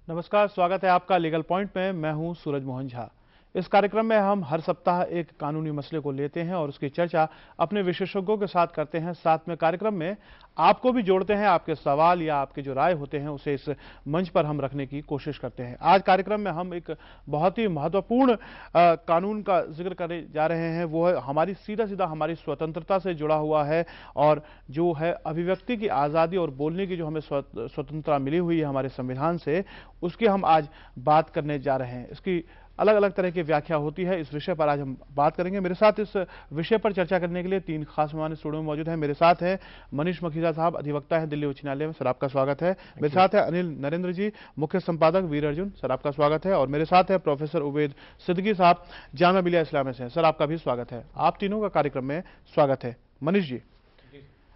नमस्कार, स्वागत है आपका लीगल पॉइंट में। मैं हूं सूरज मोहन झा। इस कार्यक्रम में हम हर सप्ताह एक कानूनी मसले को लेते हैं और उसकी चर्चा अपने विशेषज्ञों के साथ करते हैं। साथ में कार्यक्रम में आपको भी जोड़ते हैं। आपके सवाल या आपके जो राय होते हैं उसे इस मंच पर हम रखने की कोशिश करते हैं। आज कार्यक्रम में हम एक बहुत ही महत्वपूर्ण कानून का जिक्र करने जा रहे हैं। वो है हमारी सीधा सीधा हमारी स्वतंत्रता से जुड़ा हुआ है और जो है अभिव्यक्ति की आज़ादी और बोलने की जो हमें स्वतंत्रता मिली हुई है हमारे संविधान से, उसकी हम आज बात करने जा रहे हैं। इसकी अलग अलग तरह की व्याख्या होती है। इस विषय पर आज हम बात करेंगे। मेरे साथ इस विषय पर चर्चा करने के लिए तीन खास मेहमान स्टूडियो में मौजूद हैं। मेरे साथ हैं मनीष मखीजा साहब, अधिवक्ता हैं दिल्ली उच्च न्यायालय में। सर, आपका स्वागत है। मेरे साथ है अनिल नरेंद्र जी, मुख्य संपादक वीर अर्जुन। सर, आपका स्वागत है। और मेरे साथ है प्रोफेसर उबैद सिद्दीकी साहब, जामिया मिलिया इस्लामिया से। सर, आपका भी स्वागत है। आप तीनों का कार्यक्रम में स्वागत है। मनीष जी,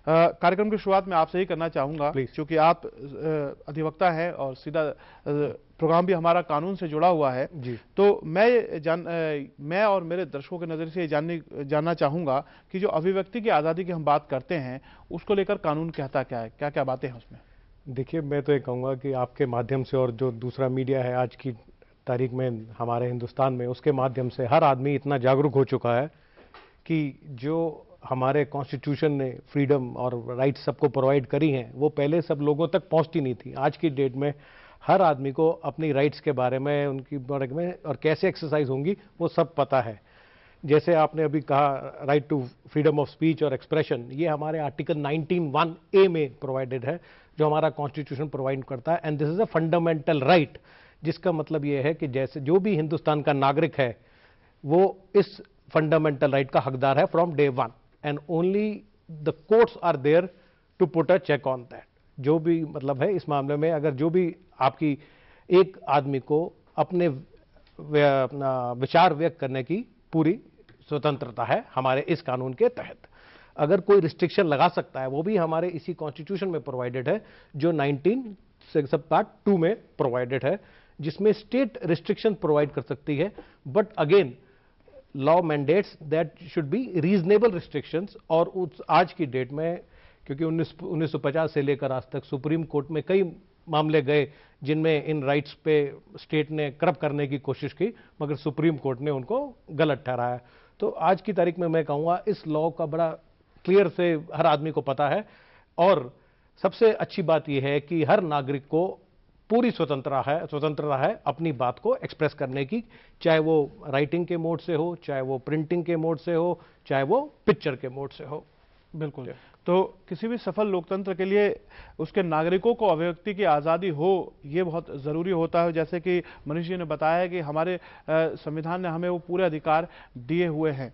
कार्यक्रम की शुरुआत में आपसे ही करना चाहूंगा, क्योंकि आप अधिवक्ता हैं और सीधा प्रोग्राम भी हमारा कानून से जुड़ा हुआ है जी। तो मैं और मेरे दर्शकों के नजर से ये जानना चाहूंगा कि जो अभिव्यक्ति की आज़ादी की हम बात करते हैं उसको लेकर कानून कहता क्या है, क्या क्या बातें हैं उसमें? देखिए, मैं तो ये कहूँगा कि आपके माध्यम से और जो दूसरा मीडिया है आज की तारीख में हमारे हिंदुस्तान में, उसके माध्यम से हर आदमी इतना जागरूक हो चुका है कि जो हमारे कॉन्स्टिट्यूशन ने फ्रीडम और राइट्स सबको प्रोवाइड करी हैं, वो पहले सब लोगों तक पहुंचती नहीं थी। आज की डेट में हर आदमी को अपनी राइट्स के बारे में, उनकी बारे में और कैसे एक्सरसाइज होंगी वो सब पता है। जैसे आपने अभी कहा, right to freedom of speech और एक्सप्रेशन, ये हमारे आर्टिकल 19(1)(a) में प्रोवाइडेड है, जो हमारा कॉन्स्टिट्यूशन प्रोवाइड करता है। And this is a fundamental right, जिसका मतलब ये है कि जैसे जो भी हिंदुस्तान का नागरिक है वो इस फंडामेंटल राइट का हकदार है from day one, and only the courts are there to put a check on that. जो भी मतलब है इस मामले में, अगर जो भी आपकी एक आदमी को अपने विचार व्यक्त करने की पूरी स्वतंत्रता है हमारे इस कानून के तहत। अगर कोई रिस्ट्रिक्शन लगा सकता है वो भी हमारे इसी कॉन्स्टिट्यूशन में प्रोवाइडेड है, जो 19 सब पार्ट 2 में प्रोवाइडेड है, जिसमें स्टेट रिस्ट्रिक्शन प्रोवाइड कर सकती है। But again law mandates that should be reasonable restrictions. और उस आज की डेट में, क्योंकि 1950 से लेकर आज तक सुप्रीम कोर्ट में कई मामले गए जिनमें इन राइट्स पे स्टेट ने करप्ट करने की कोशिश की, मगर सुप्रीम कोर्ट ने उनको गलत ठहराया। तो आज की तारीख में मैं कहूँगा इस लॉ का बड़ा क्लियर से हर आदमी को पता है। और सबसे अच्छी बात यह है कि हर नागरिक को पूरी स्वतंत्रता है अपनी बात को एक्सप्रेस करने की, चाहे वो राइटिंग के मोड से हो, चाहे वो प्रिंटिंग के मोड से हो, चाहे वो पिक्चर के मोड से हो। बिल्कुल। तो किसी भी सफल लोकतंत्र के लिए उसके नागरिकों को अभिव्यक्ति की आज़ादी हो, ये बहुत ज़रूरी होता है। जैसे कि मनीष जी ने बताया कि हमारे संविधान ने हमें वो पूरे अधिकार दिए हुए हैं।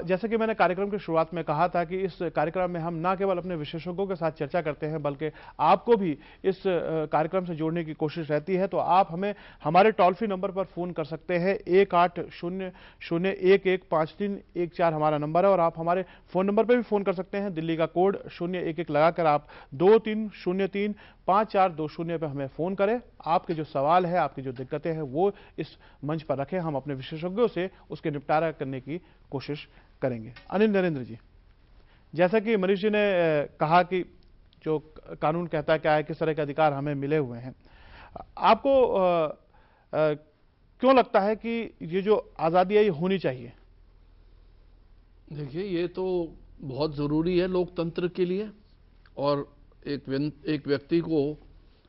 जैसे कि मैंने कार्यक्रम की शुरुआत में कहा था कि इस कार्यक्रम में हम न केवल अपने विशेषज्ञों के साथ चर्चा करते हैं, बल्कि आपको भी इस कार्यक्रम से जोड़ने की कोशिश रहती है। तो आप हमें हमारे टोल फ्री नंबर पर फ़ोन कर सकते हैं। 1800115314 हमारा नंबर है, और आप हमारे फ़ोन नंबर पर भी फ़ोन कर सकते हैं। दिल्ली का कोड 011 लगाकर आप 2303-5420 पे हमें फोन करें। आपके जो सवाल है, आपकी जो दिक्कतें हैं, वो इस मंच पर रखें। हम अपने विशेषज्ञों से उसके निपटारा करने की कोशिश करेंगे। अनिल नरेंद्र जी, जैसा कि मनीष जी ने कहा कि जो कानून कहता है क्या है, किस तरह के अधिकार हमें मिले हुए हैं, आपको क्यों लगता है कि ये जो आज़ादी है ये होनी चाहिए? देखिए, ये तो बहुत ज़रूरी है लोकतंत्र के लिए, और एक व्यक्ति को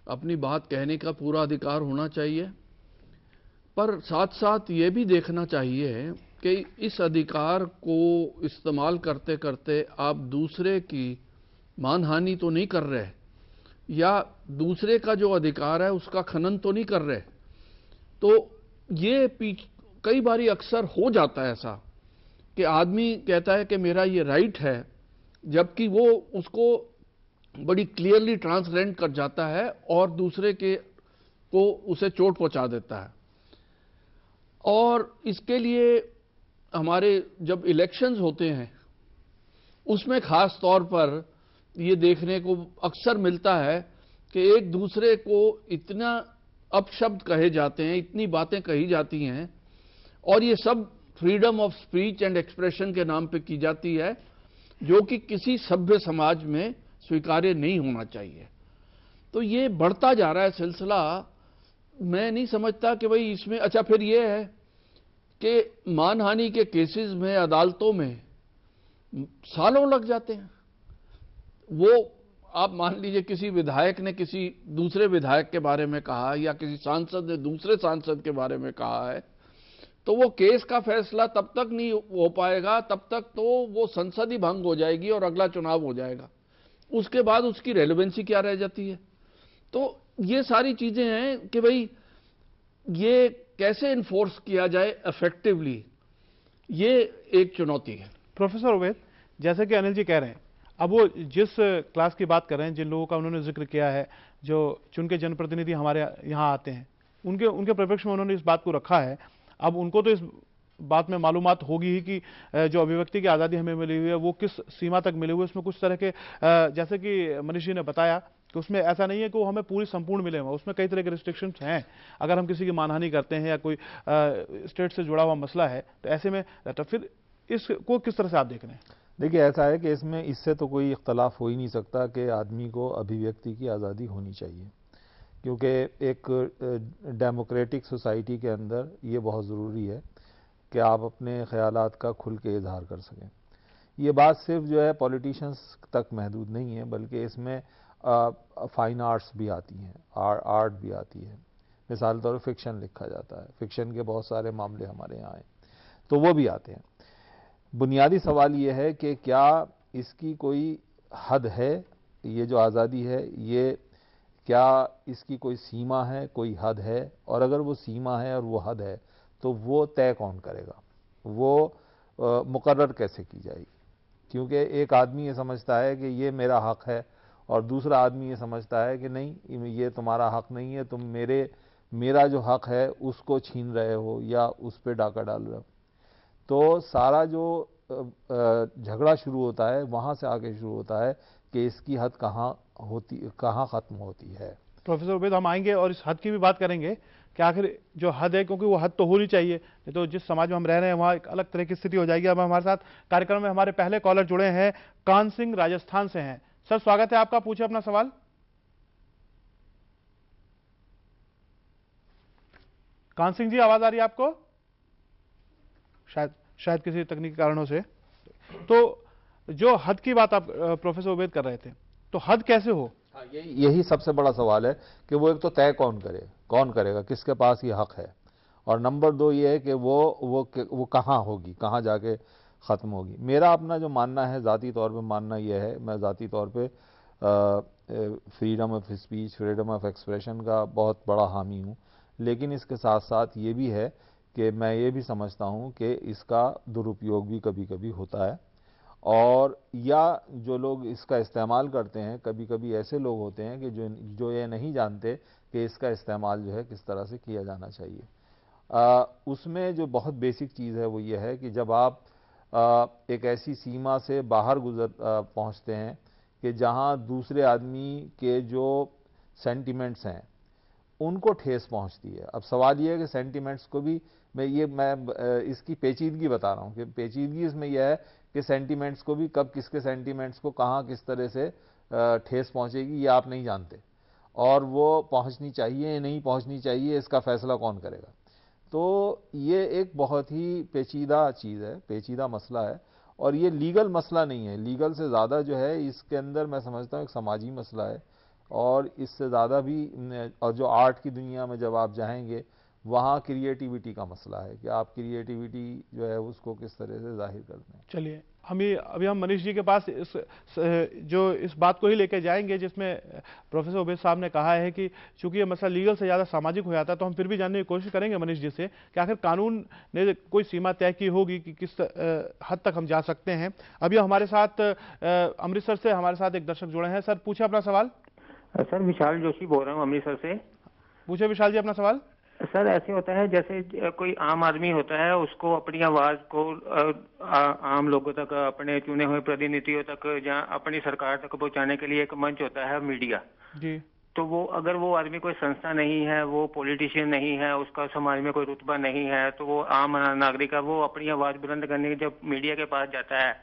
अपनी बात कहने का पूरा अधिकार होना चाहिए। पर साथ साथ ये भी देखना चाहिए कि इस अधिकार को इस्तेमाल करते करते आप दूसरे की मानहानि तो नहीं कर रहे, या दूसरे का जो अधिकार है उसका खनन तो नहीं कर रहे। तो ये कई बारी अक्सर हो जाता है ऐसा कि आदमी कहता है कि मेरा ये राइट है, जबकि वो उसको बड़ी क्लियरली ट्रांसलेट कर जाता है और दूसरे को उसे चोट पहुंचा देता है। और इसके लिए हमारे जब इलेक्शंस होते हैं उसमें खास तौर पर ये देखने को अक्सर मिलता है कि एक दूसरे को इतना अपशब्द कहे जाते हैं, इतनी बातें कही जाती हैं, और ये सब freedom of speech and expression के नाम पे की जाती है, जो कि किसी सभ्य समाज में स्वीकार्य नहीं होना चाहिए। तो ये बढ़ता जा रहा है सिलसिला मैं नहीं समझता कि भाई इसमें अच्छा फिर ये है कि मानहानि के केसेस में अदालतों में सालों लग जाते हैं। वो आप मान लीजिए किसी विधायक ने किसी दूसरे विधायक के बारे में कहा या किसी सांसद ने दूसरे सांसद के बारे में कहा है, तो वो केस का फैसला तब तक नहीं हो पाएगा, तब तक तो वो संसद ही भंग हो जाएगी और अगला चुनाव हो जाएगा। उसके बाद उसकी रेलेवेंसी क्या रह जाती है? तो ये सारी चीजें हैं कि भाई ये कैसे इन्फोर्स किया जाए इफेक्टिवली, ये एक चुनौती है। प्रोफेसर उवैद, जैसे कि अनिल जी कह रहे हैं, अब वो जिस क्लास की बात कर रहे हैं, जिन लोगों का उन्होंने जिक्र किया है, जो चुन के जनप्रतिनिधि हमारे यहाँ आते हैं, उनके परिप्रेक्ष्य में उन्होंने इस बात को रखा है। अब उनको तो इस बात में मालूमात होगी ही कि जो अभिव्यक्ति की आज़ादी हमें मिली हुई है वो किस सीमा तक मिली हुई है। उसमें कुछ तरह के जैसे कि मनीष जी ने बताया कि उसमें ऐसा नहीं है कि वो हमें पूरी संपूर्ण मिले हुए, उसमें कई तरह के रिस्ट्रिक्शंस हैं। अगर हम किसी की मानहानि करते हैं या कोई स्टेट से जुड़ा हुआ मसला है, तो ऐसे में तो फिर इसको किस तरह से आप देख रहे हैं? देखिए, ऐसा है कि इसमें इससे तो कोई इख्तलाफ हो ही नहीं सकता कि आदमी को अभिव्यक्ति की आज़ादी होनी चाहिए, क्योंकि एक डेमोक्रेटिक सोसाइटी के अंदर ये बहुत ज़रूरी है कि आप अपने ख़यालात का खुल के इजहार कर सकें। ये बात सिर्फ जो है पॉलिटिशियंस तक महदूद नहीं है, बल्कि इसमें फाइन आर्ट्स भी आती हैं, आर्ट भी आती है। मिसाल तौर पर फिक्शन लिखा जाता है, फिक्शन के बहुत सारे मामले हमारे यहाँ हैं, तो वो भी आते हैं। बुनियादी सवाल ये है कि क्या इसकी कोई हद है? ये जो आज़ादी है, ये क्या इसकी कोई सीमा है, कोई हद है? और अगर वो सीमा है और वो हद है, तो वो तय कौन करेगा? वो मुकर्रर कैसे की जाएगी? क्योंकि एक आदमी ये समझता है कि ये मेरा हक है और दूसरा आदमी ये समझता है कि नहीं, ये तुम्हारा हक नहीं है, तुम मेरा जो हक है उसको छीन रहे हो या उस पर डाका डाल रहे हो। तो सारा जो झगड़ा शुरू होता है वहाँ से आगे शुरू होता है कि इसकी हद कहाँ ख़त्म होती है। प्रोफेसर उवैद, हम आएंगे और इस हद की भी बात करेंगे कि आखिर जो हद है, क्योंकि वो हद तो होनी चाहिए, नहीं तो जिस समाज में हम रह रहे हैं वहाँ एक अलग तरह की स्थिति हो जाएगी। अब हमारे साथ कार्यक्रम में हमारे पहले कॉलर जुड़े हैं, कान सिंह राजस्थान से हैं। सर, स्वागत है आपका, पूछे अपना सवाल। कान सिंह जी, आवाज आ रही है आपको? शायद किसी तकनीकी कारणों से। तो जो हद की बात आप प्रोफेसर उवैद कर रहे थे, तो हद कैसे हो? यही सबसे बड़ा सवाल है कि वो एक तो तय कौन करेगा, किसके पास ये हक है, और नंबर दो ये है कि वो कहाँ होगी, कहाँ जाके ख़त्म होगी। मेरा अपना जो मानना है, ज़ाती तौर पे मानना ये है, मैं ज़ाती तौर पे freedom of speech, freedom of expression का बहुत बड़ा हामी हूँ, लेकिन इसके साथ साथ ये भी है कि मैं ये भी समझता हूँ कि इसका दुरुपयोग भी कभी कभी होता है, और या जो लोग इसका इस्तेमाल करते हैं, कभी कभी ऐसे लोग होते हैं कि जो ये नहीं जानते कि इसका इस्तेमाल जो है किस तरह से किया जाना चाहिए। उसमें जो बहुत बेसिक चीज़ है वो ये है कि जब आप एक ऐसी सीमा से बाहर पहुंचते हैं कि जहां दूसरे आदमी के जो सेंटिमेंट्स हैं उनको ठेस पहुंचती है। अब सवाल ये है कि सेंटिमेंट्स को भी मैं इसकी पेचीदगी बता रहा हूँ कि पेचीदगी इसमें यह है कि सेंटिमेंट्स को भी कब किसके सेंटिमेंट्स को कहाँ किस तरह से ठेस पहुंचेगी ये आप नहीं जानते, और वो पहुंचनी चाहिए या नहीं पहुंचनी चाहिए इसका फैसला कौन करेगा। तो ये एक बहुत ही पेचीदा चीज़ है, पेचीदा मसला है, और ये लीगल मसला नहीं है। लीगल से ज़्यादा जो है इसके अंदर मैं समझता हूँ एक समाजी मसला है, और इससे ज़्यादा भी, और जो आर्ट की दुनिया में जब आप जाएंगे वहाँ क्रिएटिविटी का मसला है कि आप क्रिएटिविटी जो है उसको किस तरह से जाहिर करते हैं। चलिए, अभी हम मनीष जी के पास इस बात को ही लेकर जाएंगे, जिसमें प्रोफेसर उवैद साहब ने कहा है कि चूंकि ये मसला लीगल से ज़्यादा सामाजिक हो जाता है, तो हम फिर भी जानने की कोशिश करेंगे मनीष जी से कि आखिर कानून ने कोई सीमा तय की होगी कि किस हद तक हम जा सकते हैं। अभी हमारे साथ अमृतसर से हमारे साथ एक दर्शक जुड़े हैं। सर, पूछे अपना सवाल। सर, विशाल जोशी बोल रहा हूँ अमृतसर से। पूछे विशाल जी अपना सवाल। सर, ऐसे होता है जैसे कोई आम आदमी होता है, उसको अपनी आवाज को आम लोगों तक, अपने चुने हुए प्रतिनिधियों तक, जहाँ अपनी सरकार तक पहुंचाने के लिए एक मंच होता है मीडिया जी। तो अगर वो आदमी कोई संस्था नहीं है, वो पॉलिटिशियन नहीं है, उसका समाज में कोई रुतबा नहीं है, तो वो आम नागरिक है, वो अपनी आवाज बुलंद करने के जब मीडिया के पास जाता है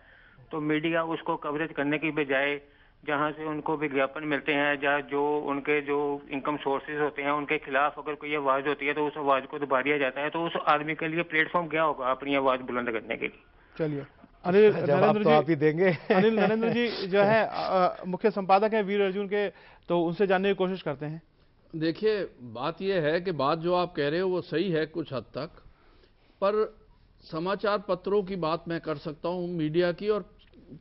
तो मीडिया उसको कवरेज करने की बजाय जहां से उनको विज्ञापन मिलते हैं, जहाँ जो उनके जो इनकम सोर्सेज होते हैं उनके खिलाफ अगर कोई आवाज होती है तो उस आवाज को दबा दिया जाता है, तो उस आदमी के लिए प्लेटफॉर्म क्या होगा अपनी आवाज बुलंद करने के लिए? चलिए, अनिल जवाब नरेंद्र तो आप ही देंगे। अनिल नरेंद्र जी जो है मुख्य संपादक हैं वीर अर्जुन के, तो उनसे जानने की कोशिश करते हैं। देखिए, बात यह है कि बात जो आप कह रहे हो वो सही है कुछ हद तक, पर समाचार पत्रों की बात मैं कर सकता हूं, मीडिया की और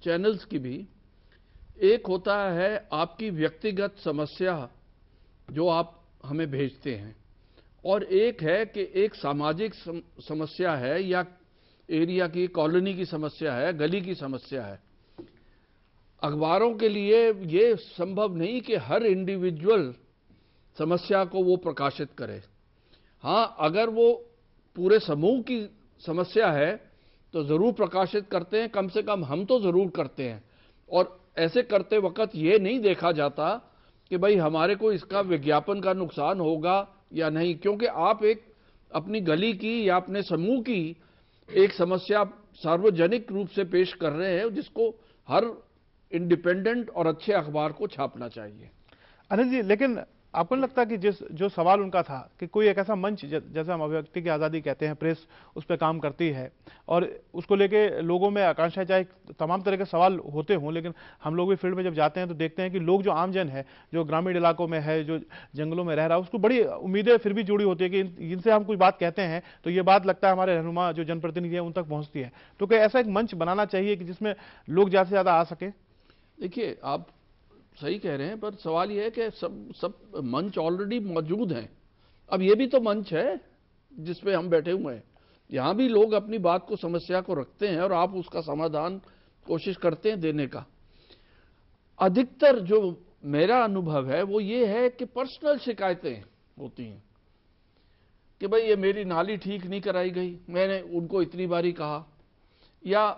चैनल्स की भी। एक होता है आपकी व्यक्तिगत समस्या जो आप हमें भेजते हैं, और एक है कि एक सामाजिक समस्या है या एरिया की, कॉलोनी की समस्या है, गली की समस्या है। अखबारों के लिए ये संभव नहीं कि हर इंडिविजुअल समस्या को वो प्रकाशित करे। हाँ, अगर वो पूरे समूह की समस्या है तो जरूर प्रकाशित करते हैं, कम से कम हम तो जरूर करते हैं। और ऐसे करते वक्त ये नहीं देखा जाता कि भाई हमारे को इसका विज्ञापन का नुकसान होगा या नहीं, क्योंकि आप एक अपनी गली की या अपने समूह की एक समस्या सार्वजनिक रूप से पेश कर रहे हैं, जिसको हर इंडिपेंडेंट और अच्छे अखबार को छापना चाहिए। अनिल जी, लेकिन आपको नहीं लगता कि जो सवाल उनका था कि कोई एक ऐसा मंच, जैसे हम अभिव्यक्ति की आज़ादी कहते हैं, प्रेस उस पर काम करती है और उसको लेके लोगों में आकांक्षा, चाहे तमाम तरह के सवाल होते हों, लेकिन हम लोग भी फील्ड में जब जाते हैं तो देखते हैं कि लोग, जो आमजन है, जो ग्रामीण इलाकों में है, जो जंगलों में रह रहा है, उसको बड़ी उम्मीदें फिर भी जुड़ी होती है कि इनसे हम कुछ बात कहते हैं तो ये बात लगता है हमारे रहनुमा जो जनप्रतिनिधि है उन तक पहुँचती है। तो क्या ऐसा एक मंच बनाना चाहिए कि जिसमें लोग ज़्यादा से ज़्यादा आ सके? देखिए, आप सही कह रहे हैं, पर सवाल यह है कि सब मंच ऑलरेडी मौजूद हैं। अब ये भी तो मंच है जिसपे हम बैठे हुए हैं, यहां भी लोग अपनी बात को, समस्या को रखते हैं और आप उसका समाधान कोशिश करते हैं देने का। अधिकतर जो मेरा अनुभव है वो ये है कि पर्सनल शिकायतें होती हैं कि भाई ये मेरी नाली ठीक नहीं कराई गई, मैंने उनको इतनी बारी कहा, या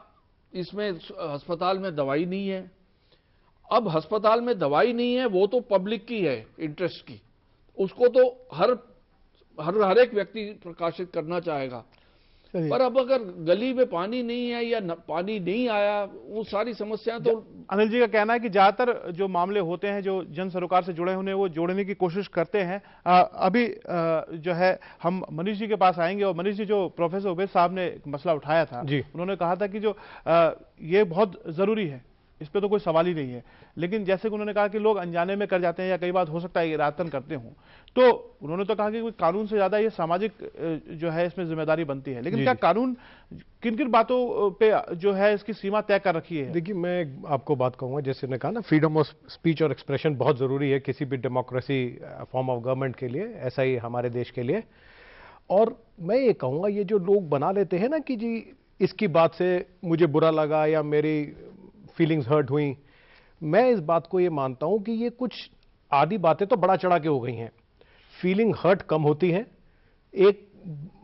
इसमें अस्पताल में दवाई नहीं है। अब अस्पताल में दवाई नहीं है वो तो पब्लिक की है, इंटरेस्ट की, उसको तो हर एक व्यक्ति प्रकाशित करना चाहेगा। पर अब अगर गली में पानी नहीं है या पानी नहीं आया, वो सारी समस्याएं तो। अनिल जी का कहना है कि ज्यादातर जो मामले होते हैं जो जन सरोकार से जुड़े होने, वो जोड़ने की कोशिश करते हैं। अभी जो है हम मनीष जी के पास आएंगे, और मनीष जी, जो प्रोफेसर उबैद साहब ने एक मसला उठाया था, उन्होंने कहा था कि जो ये बहुत जरूरी है, इस पे तो कोई सवाल ही नहीं है, लेकिन जैसे कि उन्होंने कहा कि लोग अनजाने में कर जाते हैं या कई बार हो सकता है इरादतन करते हों, तो उन्होंने तो कहा कि कानून से ज्यादा ये सामाजिक जो है इसमें जिम्मेदारी बनती है। लेकिन क्या कानून किन किन बातों पे जो है इसकी सीमा तय कर रखी है? देखिए, मैं आपको बात कहूंगा, जैसे ने कहा ना, फ्रीडम ऑफ स्पीच और एक्सप्रेशन बहुत जरूरी है किसी भी डेमोक्रेसी फॉर्म ऑफ गवर्नमेंट के लिए, ऐसा ही हमारे देश के लिए। और मैं ये कहूंगा, ये जो लोग बना लेते हैं ना कि जी इसकी बात से मुझे बुरा लगा या मेरी फीलिंग्स हर्ट हुई, मैं इस बात को ये मानता हूं कि ये कुछ आधी बातें तो बड़ा चढ़ा के हो गई हैं। फीलिंग हर्ट कम होती है, एक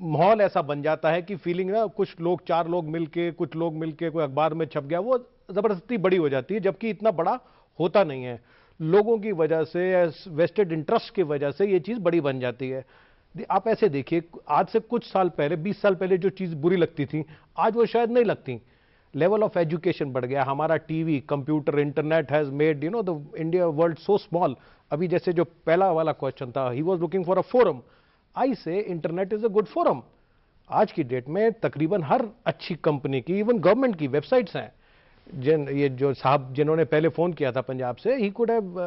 माहौल ऐसा बन जाता है कि फीलिंग ना, कुछ लोग, 4 लोग मिलके, कुछ लोग मिलके कोई अखबार में छप गया, वो जबरदस्ती बड़ी हो जाती है, जबकि इतना बड़ा होता नहीं है। लोगों की वजह से, वेस्टेड इंटरेस्ट की वजह से ये चीज बड़ी बन जाती है। आप ऐसे देखिए, आज से कुछ साल पहले, 20 साल पहले जो चीज बुरी लगती थी, आज वो शायद नहीं लगती। लेवल ऑफ एजुकेशन बढ़ गया, हमारा TV, computer, internet has made the India world so small. अभी जैसे जो पहला वाला क्वेश्चन था, he was looking for a forum, I say internet is a good forum. आज की डेट में तकरीबन हर अच्छी कंपनी की, इवन गवर्नमेंट की वेबसाइट्स हैं। ये जो साहब जिन्होंने पहले फोन किया था पंजाब से, he could have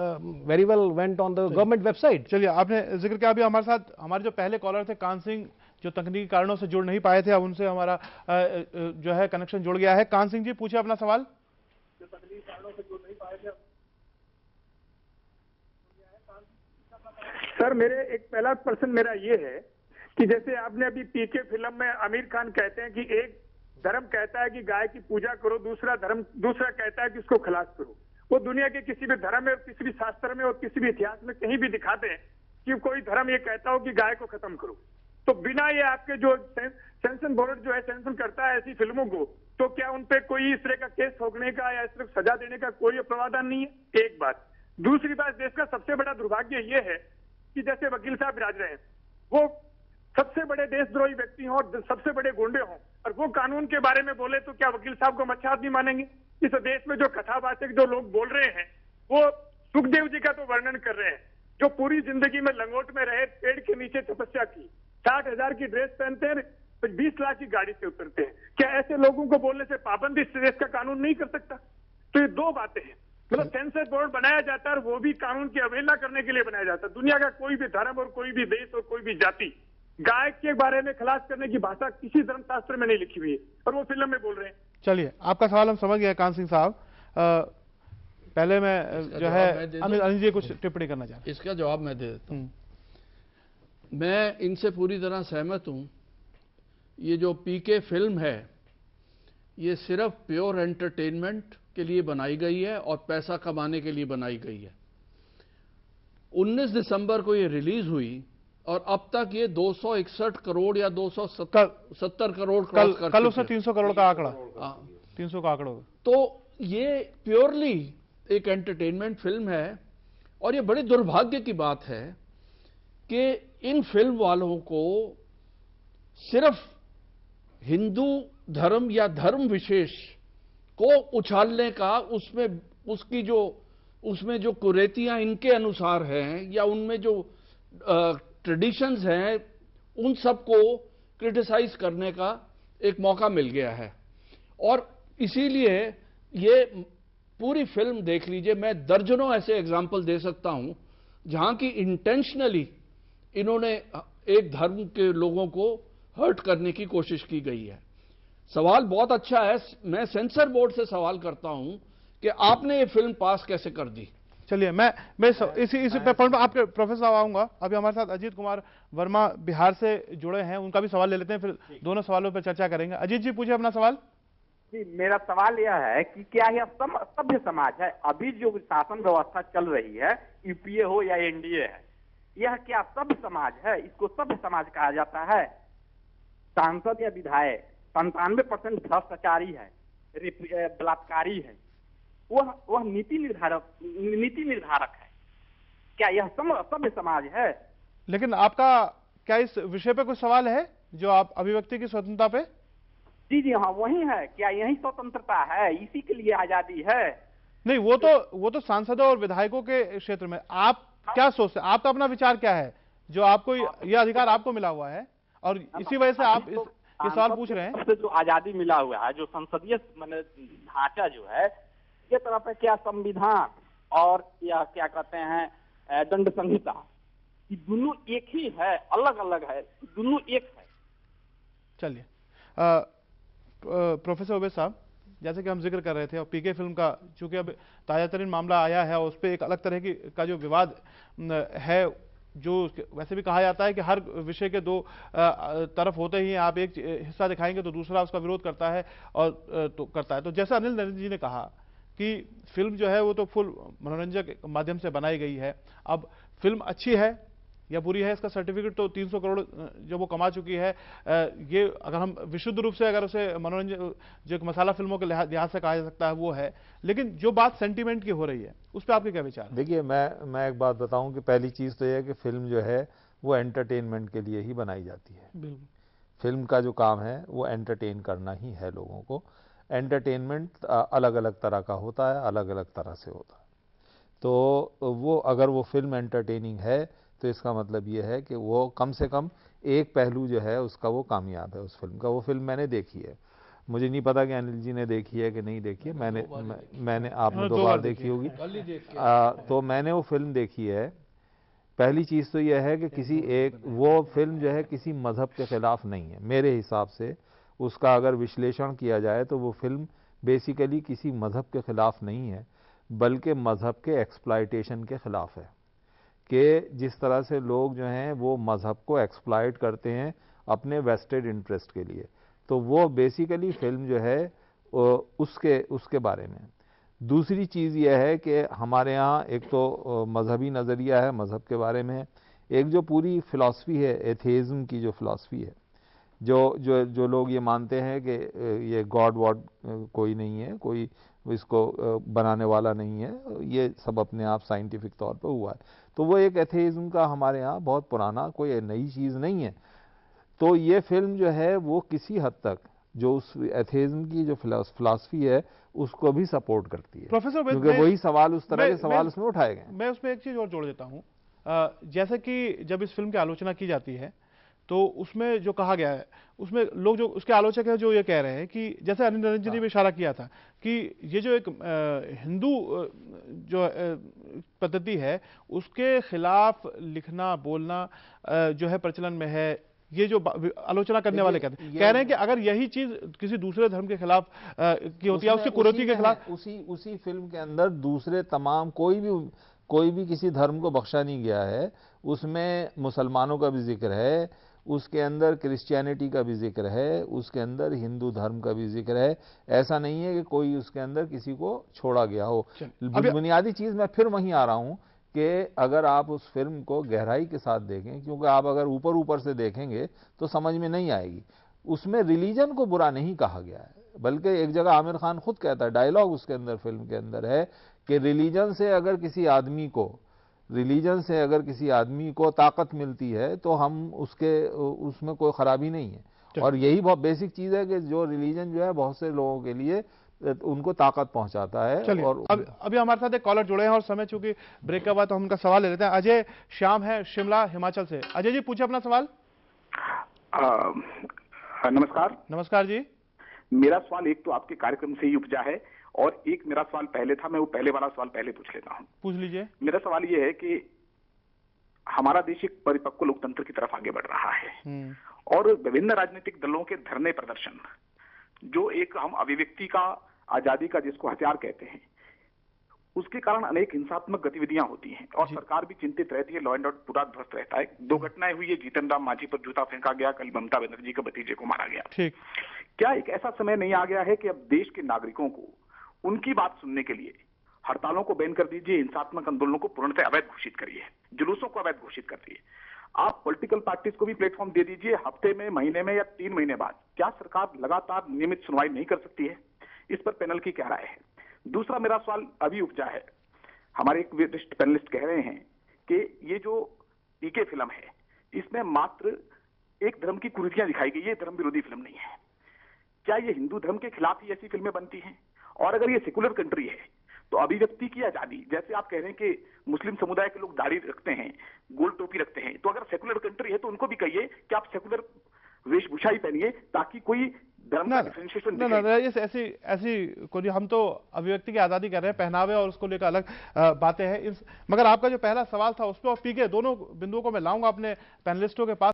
very well went on the government website. चलिए, आपने जिक्र किया, अभी हमारे साथ हमारे जो पहले कॉलर थे कान सिंह, जो तकनीकी कारणों से जुड़ नहीं पाए थे, अब उनसे हमारा जो है कनेक्शन जुड़ गया है। कान सिंह जी, पूछिए अपना सवाल। जो तकनीकी कारणों से जुड़ नहीं पाए थे। सर, मेरे एक पहला प्रश्न मेरा ये है कि जैसे आपने अभी पीके फिल्म में आमिर खान कहते हैं कि एक धर्म कहता है कि गाय की पूजा करो, दूसरा कहता है कि उसको खलास करो। वो दुनिया के किसी भी धर्म में, किसी भी शास्त्र में और किसी भी इतिहास में कहीं भी दिखाते हैं कि कोई धर्म ये कहता हो कि गाय को खत्म करो। तो बिना ये आपके जो सेंसन बोर्ड जो है सेंसन करता है ऐसी फिल्मों को, तो क्या उन पे कोई इस तरह का केस ठोकने का या इस तरह सजा देने का कोई प्रावधान नहीं है? एक बात। दूसरी बात, देश का सबसे बड़ा दुर्भाग्य ये है कि जैसे वकील साहब विराज रहे हैं, वो सबसे बड़े देशद्रोही व्यक्ति हों और सबसे बड़े गुंडे हों, और वो कानून के बारे में बोले तो क्या वकील साहब को हम अच्छा आदमी मानेंगे? इस देश में जो कथावाचक जो लोग बोल रहे हैं वो सुखदेव जी का तो वर्णन कर रहे हैं, जो पूरी जिंदगी में लंगोट में रहे, पेड़ के नीचे तपस्या की, 60,000 की ड्रेस पहनते हैं, 20 लाख की गाड़ी से उतरते हैं। क्या ऐसे लोगों को बोलने से पाबंदी इस देश का कानून नहीं कर सकता? तो ये दो बातें हैं। मतलब सेंसर बोर्ड बनाया जाता है और वो भी कानून की अवहेलना करने के लिए बनाया जाता है। दुनिया का कोई भी धर्म और कोई भी देश और कोई भी जाति गाय के बारे में खलास करने की भाषा किसी धर्मशास्त्र में नहीं लिखी हुई है, और वो फिल्म में बोल रहे हैं। चलिए, आपका सवाल हम समझ गए कान सिंह साहब। पहले मैं जो है अनिल जी कुछ टिप्पणी करना चाहता हूं। इसका जवाब मैं दे देता हूं। मैं इनसे पूरी तरह सहमत हूं। ये जो पीके फिल्म है, ये सिर्फ प्योर एंटरटेनमेंट के लिए बनाई गई है और पैसा कमाने के लिए बनाई गई है। 19 दिसंबर को ये रिलीज हुई और अब तक ये 261 करोड़ या 270 करोड़ कल उसने 300 करोड़ का आंकड़ा, 300 का आंकड़ा। तो ये प्योरली एक एंटरटेनमेंट फिल्म है। और ये बड़ी दुर्भाग्य की बात है कि इन फिल्म वालों को सिर्फ हिंदू धर्म या धर्म विशेष को उछालने का, उसमें जो कुरीतियां इनके अनुसार हैं या उनमें जो ट्रेडिशंस हैं, उन सबको क्रिटिसाइज करने का एक मौका मिल गया है। और इसीलिए ये पूरी फिल्म देख लीजिए, मैं दर्जनों ऐसे एग्जाम्पल दे सकता हूं जहां की इंटेंशनली इन्होंने एक धर्म के लोगों को हर्ट करने की कोशिश की गई है। सवाल बहुत अच्छा है। मैं सेंसर बोर्ड से सवाल करता हूं कि आपने ये फिल्म पास कैसे कर दी। चलिए, मैं इसी पॉइंट पर आपके प्रोफेसर साहब आऊंगा। अभी हमारे साथ अजीत कुमार वर्मा बिहार से जुड़े हैं, उनका भी सवाल ले लेते हैं, फिर दोनों सवालों पर चर्चा करेंगे। अजीत जी, पूछिए अपना सवाल। जी, मेरा सवाल यह है कि क्या यह सभ्य समाज है? अभी जो शासन व्यवस्था चल रही है, यूपीए हो या एनडीए है, यह क्या सभ्य समाज है? इसको सभ्य समाज कहा जाता है? सांसद या विधायक 97% भ्रष्टाचारी है, बलात्कारी है, वह नीति निर्धारक है। क्या यह सभ्य समाज है? लेकिन आपका क्या इस विषय पे कोई सवाल है, जो आप अभिव्यक्ति की स्वतंत्रता पे? जी हाँ, वही है। क्या यही स्वतंत्रता है? इसी के लिए आजादी है? नहीं, वो तो सांसदों और विधायकों के क्षेत्र में। आप क्या सोचते हैं? आपका अपना विचार क्या है जो आपको यह अधिकार आपको मिला हुआ है, और इसी वजह से आप ये सवाल पूछ रहे हैं? जो आजादी मिला हुआ है, जो संसदीय ढांचा जो है, ये तरफ है क्या संविधान और या क्या कहते हैं दंड संहिता, कि दोनों एक ही है, अलग अलग है, दोनों एक है। चलिए, प्रोफेसर उबैद साहब, जैसे कि हम जिक्र कर रहे थे, और पीके फिल्म का चूंकि अब ताजातरीन मामला आया है और उस पर एक अलग तरह का जो विवाद है, जो वैसे भी कहा जाता है कि हर विषय के दो तरफ होते ही हैं, आप एक हिस्सा दिखाएंगे तो दूसरा उसका विरोध करता है तो जैसा अनिल नरेंद्र जी ने कहा कि फिल्म जो है वो तो फुल मनोरंजक माध्यम से बनाई गई है। अब फिल्म अच्छी है या बुरी है, इसका सर्टिफिकेट तो 300 करोड़ जो वो कमा चुकी है, ये अगर हम विशुद्ध रूप से अगर उसे मनोरंजन जो एक मसाला फिल्मों के लिहाज से कहा जा सकता है वो है। लेकिन जो बात सेंटीमेंट की हो रही है, उस पर आपके क्या विचार? देखिए, मैं एक बात बताऊं कि पहली चीज तो यह है कि फिल्म जो है वो एंटरटेनमेंट के लिए ही बनाई जाती है। फिल्म का जो काम है वो एंटरटेन करना ही है लोगों को। एंटरटेनमेंट अलग अलग तरह का होता है, अलग अलग तरह से होता है। तो वो अगर वो फिल्म एंटरटेनिंग है तो इसका मतलब ये है कि वो कम से कम एक पहलू जो है उसका वो कामयाब है उस फिल्म का। वो फिल्म मैंने देखी है, मुझे नहीं पता कि अनिल जी ने देखी है कि नहीं देखी है। मैंने आपने 2 बार देखी होगी। तो मैंने वो फिल्म देखी है। पहली चीज़ तो यह है कि वो फिल्म जो है किसी मज़हब के खिलाफ नहीं है मेरे हिसाब से। उसका अगर विश्लेषण किया जाए तो वो फिल्म बेसिकली किसी मज़हब के खिलाफ नहीं है, बल्कि मज़हब के एक्सप्लॉयटेशन के खिलाफ है। कि जिस तरह से लोग जो हैं वो मज़हब को एक्सप्लॉयट करते हैं अपने वेस्टेड इंटरेस्ट के लिए, तो वो बेसिकली फिल्म जो है उसके बारे में। दूसरी चीज़ यह है कि हमारे यहाँ एक तो मजहबी नज़रिया है मज़हब के बारे में, एक जो पूरी फ़िलासफ़ी है एथेइज़्म की जो फ़िलासफ़ी है, जो लोग ये मानते हैं कि ये गॉड वॉड कोई नहीं है, कोई इसको बनाने वाला नहीं है, ये सब अपने आप साइंटिफिक तौर पर हुआ है। तो वो एक एथेइज़्म का हमारे यहाँ बहुत पुराना कोई नई चीज़ नहीं है। तो ये फिल्म जो है वो किसी हद तक जो उस एथेइज्म की जो फिलॉसफी है उसको भी सपोर्ट करती है, प्रोफेसर क्योंकि वही सवाल, उस तरह के सवाल उसमें उठाए गए। मैं उसमें एक चीज और जोड़ देता हूं, जैसे कि जब इस फिल्म की आलोचना की जाती है तो उसमें जो कहा गया है, उसमें लोग जो उसके आलोचक हैं जो ये कह रहे हैं कि जैसे अनिल रंजन ने भी इशारा किया था कि ये जो एक हिंदू जो पद्धति है उसके खिलाफ लिखना बोलना जो है प्रचलन में है। ये जो आलोचना करने वाले कहते हैं, कह रहे हैं कि अगर यही चीज किसी दूसरे धर्म के खिलाफ की होती है, उसकी कुरीति के खिलाफ, उसी फिल्म के अंदर दूसरे तमाम कोई भी किसी धर्म को बख्शा नहीं गया है। उसमें मुसलमानों का भी जिक्र है, उसके अंदर क्रिश्चियनिटी का भी जिक्र है, उसके अंदर हिंदू धर्म का भी जिक्र है। ऐसा नहीं है कि कोई उसके अंदर किसी को छोड़ा गया हो। बुनियादी चीज मैं फिर वहीं आ रहा हूं कि अगर आप उस फिल्म को गहराई के साथ देखें, क्योंकि आप अगर ऊपर ऊपर से देखेंगे तो समझ में नहीं आएगी। उसमें रिलीजन को बुरा नहीं कहा गया है, बल्कि एक जगह आमिर खान खुद कहता है, डायलॉग उसके अंदर फिल्म के अंदर है कि रिलीजन से अगर किसी आदमी को ताकत मिलती है तो हम उसमें कोई खराबी नहीं है। और यही बहुत बेसिक चीज है कि जो रिलीजन जो है बहुत से लोगों के लिए उनको ताकत पहुंचाता है। और अभी हमारे साथ एक कॉलर जुड़े हैं और समय चूंकि ब्रेक के बाद तो हम उनका सवाल ले लेते हैं। अजय श्याम है शिमला हिमाचल से। अजय जी पूछे अपना सवाल। नमस्कार। नमस्कार जी। मेरा सवाल एक तो आपके कार्यक्रम से ही उपजा है और एक मेरा सवाल पहले था, मैं वो पहले वाला सवाल पहले पूछ लेता हूँ। पूछ लीजिए। मेरा सवाल ये है कि हमारा देश एक परिपक्व लोकतंत्र की तरफ आगे बढ़ रहा है और विभिन्न राजनीतिक दलों के धरने प्रदर्शन, जो एक हम अभिव्यक्ति का, आजादी का जिसको हथियार कहते हैं, उसके कारण अनेक हिंसात्मक गतिविधियां होती हैं और सरकार भी चिंतित रहती है, लॉ एंड ऑर्डर पूरा ध्वस्त रहता है। 2 घटनाएं हुई है, जीतन राम मांझी पर जूता फेंका गया, कल ममता बनर्जी के भतीजे को मारा गया। ठीक, क्या एक ऐसा समय नहीं आ गया है कि अब देश के नागरिकों को उनकी बात सुनने के लिए हड़तालों को बैन कर दीजिए, हिंसात्मक आंदोलनों को पूर्णतः अवैध घोषित करिए, जुलूसों को अवैध घोषित कर दिए, आप पॉलिटिकल पार्टीज को भी प्लेटफॉर्म दे दीजिए, हफ्ते में, महीने में या 3 महीने बाद। क्या सरकार लगातार नियमित सुनवाई नहीं कर सकती है? इस पर पैनल की क्या राय है? दूसरा मेरा सवाल अभी उपजा है, हमारे एक वरिष्ठ पैनलिस्ट कह रहे हैं कि ये जो पीके फिल्म है इसमें मात्र एक धर्म की कुरीतियां दिखाई गई, ये धर्म विरोधी फिल्म नहीं है। क्या ये हिंदू धर्म के खिलाफ ही ऐसी फिल्में बनती हैं? और अगर ये सेकुलर कंट्री है तो अभिव्यक्ति की आजादी, जैसे आप कह रहे हैं कि मुस्लिम समुदाय के लोग दाढ़ी रखते हैं, गोल टोपी रखते हैं, तो अगर सेकुलर कंट्री है तो उनको भी कहिए कि आप सेकुलर वेशभूषा ही पहनिए ताकि कोई धर्म का डिफरेंशिएशन ऐसी कोई, हम तो अभिव्यक्ति की आजादी कर रहे हैं, पहनावे और उसको लेकर अलग बातें हैं। मगर आपका जो पहला सवाल था उस पर और पीके दोनों बिंदुओं को मैं लाऊंगा अपने पैनलिस्टों के पास।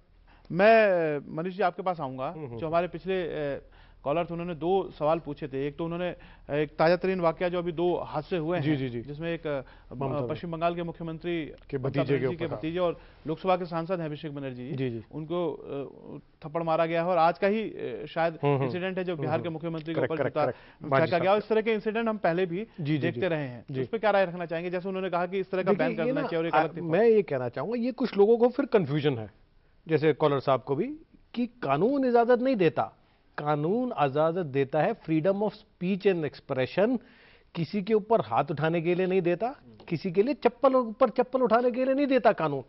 मैं मनीष जी आपके पास आऊंगा। जो हमारे पिछले कॉलर थे उन्होंने 2 सवाल पूछे थे। एक तो उन्होंने एक ताजा तरीन वाकया जो अभी 2 हादसे हुए हैं, जिसमें एक पश्चिम बंगाल के मुख्यमंत्री के भतीजे और लोकसभा के सांसद हैं अभिषेक बनर्जी जी, उनको थप्पड़ मारा गया है और आज का ही शायद इंसिडेंट है जो बिहार के मुख्यमंत्री के ऊपर फेंका गया। इस तरह के इंसिडेंट हम पहले भी देखते रहे हैं। उस पर क्या राय रखना चाहेंगे? जैसे उन्होंने कहा कि इस तरह का बैन करना चाहिए और मैं ये कहना चाहूंगा, ये कुछ लोगों को फिर कंफ्यूजन है, जैसे कॉलर साहब को भी, कि कानून इजाजत नहीं देता। कानून इजाजत देता है freedom of speech and expression. किसी के ऊपर हाथ उठाने के लिए नहीं देता, किसी के लिए चप्पल ऊपर चप्पल उठाने के लिए नहीं देता कानून।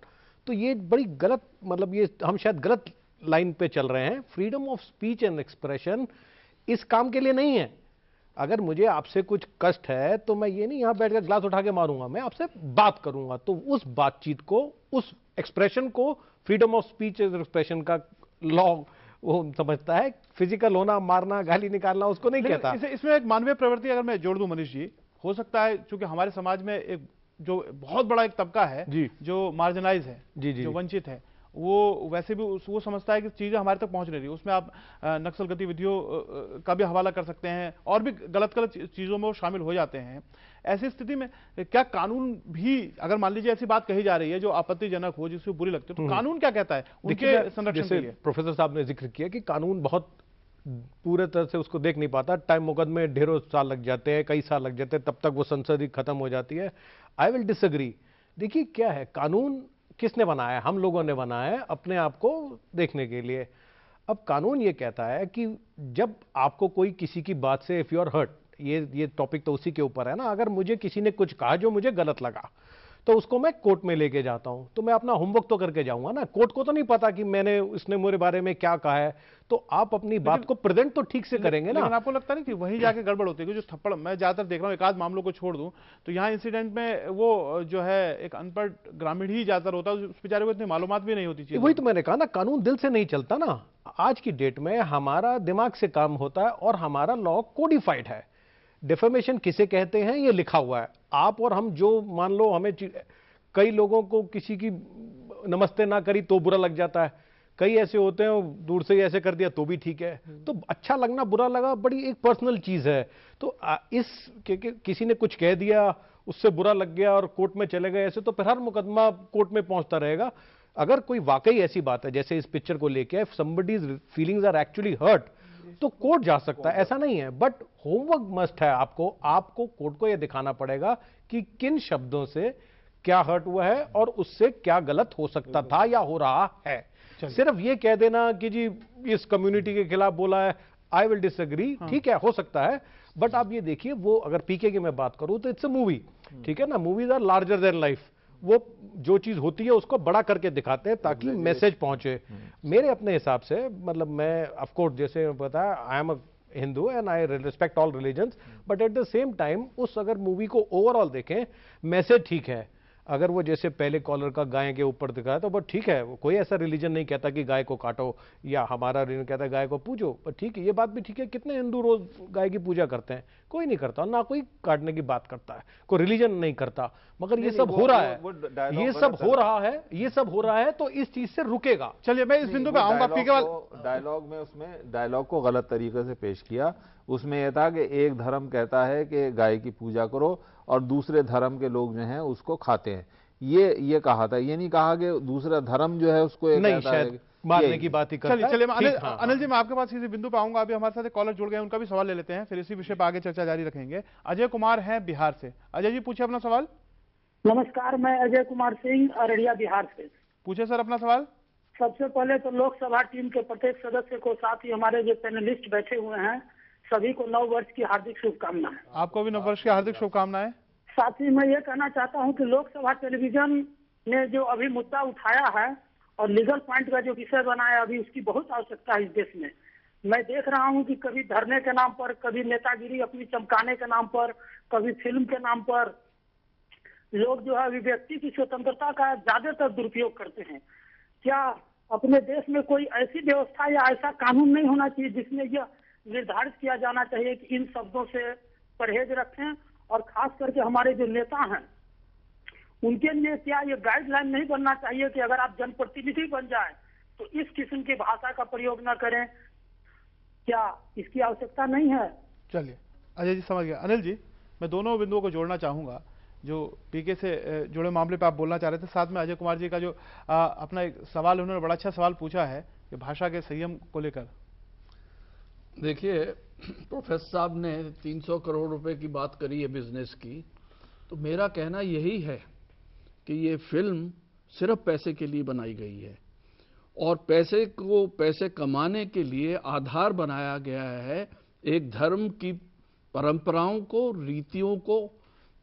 तो ये बड़ी गलत, मतलब ये हम शायद गलत लाइन पे चल रहे हैं। Freedom of speech and expression इस काम के लिए नहीं है। अगर मुझे आपसे कुछ कष्ट है तो मैं ये नहीं यहां बैठकर ग्लास उठा के मारूंगा, मैं आपसे बात करूंगा। तो उस बातचीत को, उस एक्सप्रेशन को freedom of speech and expression का लॉ वो समझता है। फिजिकल होना, मारना, गाली निकालना उसको नहीं कहता। इसमें एक मानवीय प्रवृत्ति अगर मैं जोड़ दूं मनीष जी, हो सकता है क्योंकि हमारे समाज में एक जो बहुत बड़ा एक तबका है जो मार्जिनाइज है, जो वंचित है, वो वैसे भी वो समझता है कि चीजें हमारे तक पहुंच नहीं रही। उसमें आप नक्सल गतिविधियों का भी हवाला कर सकते हैं और भी गलत चीजों में वो शामिल हो जाते हैं। ऐसी स्थिति में क्या कानून भी, अगर मान लीजिए ऐसी बात कही जा रही है जो आपत्तिजनक हो, जिससे बुरी लगती है, तो कानून क्या कहता है उनके संरक्षण के लिए? प्रोफेसर साहब ने जिक्र किया कि कानून बहुत पूरे तरह से उसको देख नहीं पाता। टाइम मुकदमे ढेरों साल लग जाते हैं, कई साल लग जाते हैं, तब तक वो संसद ही खत्म हो जाती है। I will disagree. देखिए क्या है, कानून किसने बनाया है? हम लोगों ने बनाया है अपने आप को देखने के लिए। अब कानून ये कहता है कि जब आपको कोई किसी की बात से, इफ यू आर हर्ट, ये टॉपिक तो उसी के ऊपर है ना, अगर मुझे किसी ने कुछ कहा जो मुझे गलत लगा, तो उसको मैं कोर्ट में लेके जाता हूं, तो मैं अपना होमवर्क तो करके जाऊंगा ना। कोर्ट को तो नहीं पता कि मैंने उसने मेरे बारे में क्या कहा है, तो आप अपनी बात को प्रेजेंट तो ठीक से करेंगे ना। लेकिन आपको लगता नहीं कि वहीं जाके गड़बड़ होती है कि जो थप्पड़ मैं ज्यादातर देख रहा हूं, एक आध मामलों को छोड़ दूं तो यहाँ इंसिडेंट में वो जो है एक अनपढ़ ग्रामीण ही ज्यादातर होता है, उस बेचारे को इतनी मालूमात भी नहीं होती चीज। वही तो मैंने कहा ना, कानून दिल से नहीं चलता ना। आज की डेट में हमारा दिमाग से काम होता है और हमारा लॉ कोडिफाइड है। डिफेमेशन किसे कहते हैं ये लिखा हुआ है। आप और हम जो मान लो, हमें कई लोगों को किसी की नमस्ते ना करी तो बुरा लग जाता है, कई ऐसे होते हैं दूर से ही ऐसे कर दिया तो भी ठीक है। तो अच्छा लगना बुरा लगा बड़ी एक पर्सनल चीज है। तो किसी ने कुछ कह दिया उससे बुरा लग गया और कोर्ट में चले गए ऐसे, तो फिर हर मुकदमा कोर्ट में पहुंचता रहेगा। अगर कोई वाकई ऐसी बात है जैसे इस पिक्चर को लेके, if somebody's feelings are actually hurt, तो कोर्ट जा सकता है, ऐसा नहीं है। बट होमवर्क मस्ट है आपको कोर्ट को यह दिखाना पड़ेगा कि किन शब्दों से क्या हर्ट हुआ है और उससे क्या गलत हो सकता था या हो रहा है। सिर्फ ये कह देना कि जी इस कम्युनिटी के खिलाफ बोला है, आई विल डिसएग्री, ठीक है, हो सकता है। बट आप ये देखिए, वो अगर पीके की मैं बात करूं तो इट्स अ मूवी, ठीक है ना। Movies are larger than life. वो जो चीज होती है उसको बड़ा करके दिखाते हैं ताकि मैसेज पहुंचे। मेरे अपने हिसाब से, मतलब मैं ऑफ कोर्स जैसे बताया, I am a Hindu and I respect all religions, but at the same time उस अगर मूवी को ओवरऑल देखें, मैसेज ठीक है। अगर वो जैसे पहले कॉलर का गाय के ऊपर दिखाया तो बट ठीक है, कोई ऐसा रिलीजन नहीं कहता कि गाय को काटो, या हमारा रिलीजन कहता है गाय को पूजो, पर ठीक है, ये बात भी ठीक है। कितने हिंदू रोज गाय की पूजा करते हैं? कोई नहीं करता, ना कोई काटने की बात करता है, कोई रिलीजन नहीं करता। मगर ये सब हो रहा है, ये सब हो रहा है, ये सब हो रहा है, तो इस चीज से रुकेगा। चलिए मैं इस बिंदु पे आऊंगा। डायलॉग में उसमें डायलॉग को गलत तरीके से पेश किया। उसमें यह था कि एक धर्म कहता है कि गाय की पूजा करो और दूसरे धर्म के लोग जो हैं उसको खाते हैं, ये कहा था। ये नहीं कहा कि दूसरा धर्म जो है उसको नहीं, शायद मारने की बात ही करता है। चलिए अनिल जी, मैं आपके पास इसी बिंदु पे आऊंगा। अभी हमारे साथ एक कॉलर जुड़ गए, उनका भी सवाल ले लेते हैं, फिर इसी विषय पर आगे चर्चा जारी रखेंगे। अजय कुमार हैं बिहार से। अजय जी पूछिए अपना सवाल। नमस्कार, मैं अजय कुमार सिंह, अररिया, बिहार से। पूछे सर अपना सवाल। सबसे पहले तो लोकसभा टीम के प्रत्येक सदस्य को, साथ ही हमारे जो पैनलिस्ट बैठे हुए हैं सभी को नव वर्ष की हार्दिक शुभकामनाएं। आपको भी नव वर्ष की हार्दिक शुभकामनाएं। साथ ही मैं ये कहना चाहता हूं कि लोकसभा टेलीविजन ने जो अभी मुद्दा उठाया है और लीगल पॉइंट का जो विषय बनाया, अभी उसकी बहुत आवश्यकता है इस देश में। मैं देख रहा हूं कि कभी धरने के नाम पर, कभी नेतागिरी अपनी चमकाने के नाम पर, कभी फिल्म के नाम पर लोग जो है अभिव्यक्ति की स्वतंत्रता का ज्यादातर दुरुपयोग करते हैं। क्या अपने देश में कोई ऐसी व्यवस्था या ऐसा कानून नहीं होना चाहिए जिसमें यह निर्धारित किया जाना चाहिए कि इन शब्दों से परहेज रखें, और खास करके हमारे जो नेता हैं उनके लिए क्या ये गाइडलाइन नहीं बनना चाहिए कि अगर आप जनप्रतिनिधि बन जाए तो इस किस्म की भाषा का प्रयोग न करें? क्या इसकी आवश्यकता नहीं है? चलिए अजय जी समझ गया। अनिल जी, मैं दोनों बिंदुओं को जोड़ना चाहूंगा। जो पीके से जुड़े मामले पे आप बोलना चाह रहे थे, साथ में अजय कुमार जी का जो अपना एक सवाल, उन्होंने बड़ा अच्छा सवाल पूछा है कि भाषा के संयम को लेकर। देखिए, प्रोफेसर साहब ने 300 करोड़ रुपए की बात करी है बिजनेस की, तो मेरा कहना यही है कि ये फिल्म सिर्फ पैसे के लिए बनाई गई है और पैसे कमाने के लिए आधार बनाया गया है एक धर्म की परंपराओं को, रीतियों को।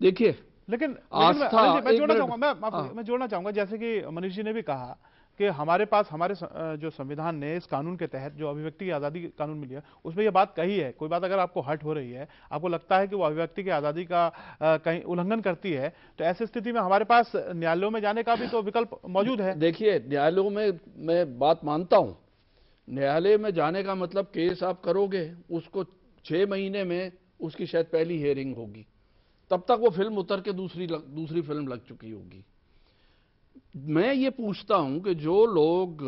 देखिए, लेकिन आस्था, मैं जोड़ना चाहूंगा जैसे कि मनीष जी ने भी कहा कि हमारे जो संविधान ने इस कानून के तहत जो अभिव्यक्ति की आज़ादी कानून मिली है उसमें यह बात कही है। कोई बात अगर आपको हर्ट हो रही है, आपको लगता है कि वो अभिव्यक्ति की आज़ादी का कहीं उल्लंघन करती है, तो ऐसी स्थिति में हमारे पास न्यायालयों में जाने का भी तो विकल्प मौजूद है। देखिए, न्यायालयों में मैं बात मानता हूं, न्यायालय में जाने का मतलब केस आप करोगे, उसको 6 महीने में उसकी शायद पहली हियरिंग होगी, तब तक वो फिल्म उतर के दूसरी फिल्म लग चुकी होगी। मैं ये पूछता हूं कि जो लोग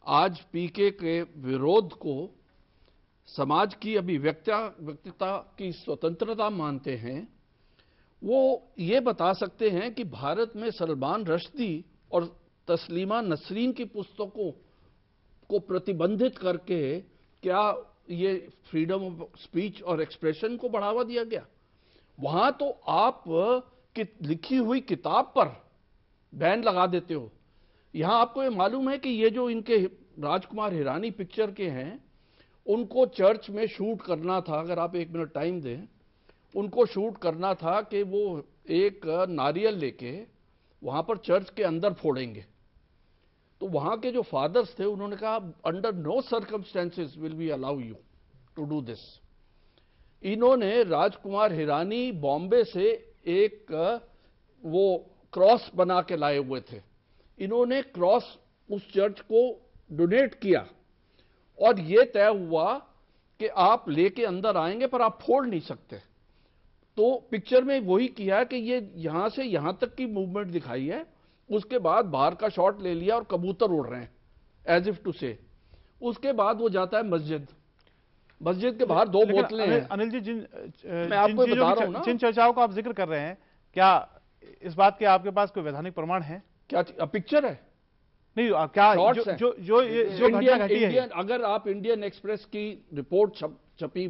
आज पीके के विरोध को समाज की अभिव्यक्तिता की स्वतंत्रता मानते हैं, वो ये बता सकते हैं कि भारत में सलमान रश्दी और तस्लीमा नसरीन की पुस्तकों को प्रतिबंधित करके क्या ये फ्रीडम ऑफ स्पीच और एक्सप्रेशन को बढ़ावा दिया गया? वहां तो आप लिखी हुई किताब पर बैन लगा देते हो। यहां आपको ये मालूम है कि ये जो इनके राजकुमार हिरानी पिक्चर के हैं, उनको चर्च में शूट करना था। अगर आप 1 मिनट टाइम दें, उनको शूट करना था कि वो एक नारियल लेके वहां पर चर्च के अंदर फोड़ेंगे। तो वहां के जो फादर्स थे उन्होंने कहा under no circumstances will we allow you to do this. इन्होंने राजकुमार हिरानी बॉम्बे से एक वो क्रॉस बना के लाए हुए थे, इन्होंने क्रॉस उस चर्च को डोनेट किया और यह तय हुआ कि आप लेके अंदर आएंगे पर आप फोड़ नहीं सकते। तो पिक्चर में वही किया है कि ये यहां से यहां तक की मूवमेंट दिखाई है, उसके बाद बाहर का शॉट ले लिया और कबूतर उड़ रहे हैं एज इफ टू से। उसके बाद वो जाता है मस्जिद, मस्जिद के बाहर 2 बोतलें हैं। अनिल जी, मैं आपको बता रहा हूं ना, जिन चर्चाओं का आप जिक्र कर रहे हैं, क्या इस बात के आपके पास कोई वैधानिक प्रमाण है? क्या पिक्चर है? नहीं, क्या जो इंडियन, अगर आप इंडियन एक्सप्रेस की रिपोर्ट छपी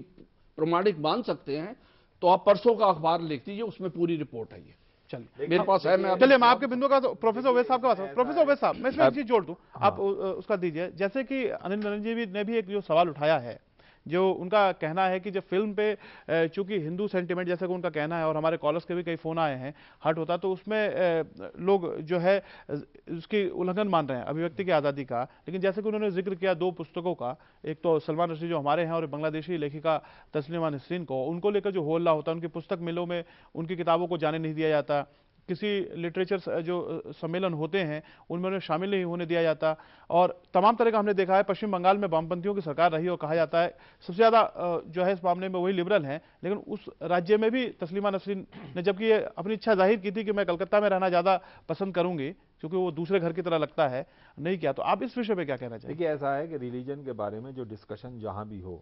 प्रमाणिक मान सकते हैं तो आप परसों का अखबार लिख दीजिए, उसमें पूरी रिपोर्ट है। ये चलिए मेरे पास है, चलिए मैं आपके बिंदु का तो प्रोफेसर ओवैस साहब के पास। प्रोफेसर ओवैस साहब, मैं इसमें एक चीज जोड़ दूं, आप उसका दीजिए। जैसे कि अनिल नरेंद्र जी ने भी एक जो सवाल उठाया है, जो उनका कहना है कि जब फिल्म पे चूंकि हिंदू सेंटिमेंट जैसे कि उनका कहना है, और हमारे कॉलर्स के भी कई फोन आए हैं, हट होता तो उसमें लोग जो है उसकी उल्लंघन मान रहे हैं अभिव्यक्ति की आज़ादी का। लेकिन जैसे कि उन्होंने जिक्र किया 2 पुस्तकों का, एक तो सलमान रश्दी जो हमारे हैं और बांग्लादेशी लेखिका तस्लीमा नसरीन को, उनको लेकर जो हो हल्ला होता है, उनकी पुस्तक मिलों में उनकी किताबों को जाने नहीं दिया जाता, किसी लिटरेचर जो सम्मेलन होते हैं उनमें उन्हें शामिल नहीं होने दिया जाता, और तमाम तरह का हमने देखा है। पश्चिम बंगाल में वामपंथियों की सरकार रही और कहा जाता है सबसे ज्यादा जो है इस मामले में वही लिबरल हैं, लेकिन उस राज्य में भी तस्लीमा नसरीन ने जबकि अपनी इच्छा जाहिर की थी कि मैं कलकत्ता में रहना ज्यादा पसंद करूंगी क्योंकि वो दूसरे घर की तरह लगता है, नहीं किया। तो आप इस विषय पे क्या कहना चाहिए? देखिए, ऐसा है कि रिलीजन के बारे में जो डिस्कशन जहां भी हो,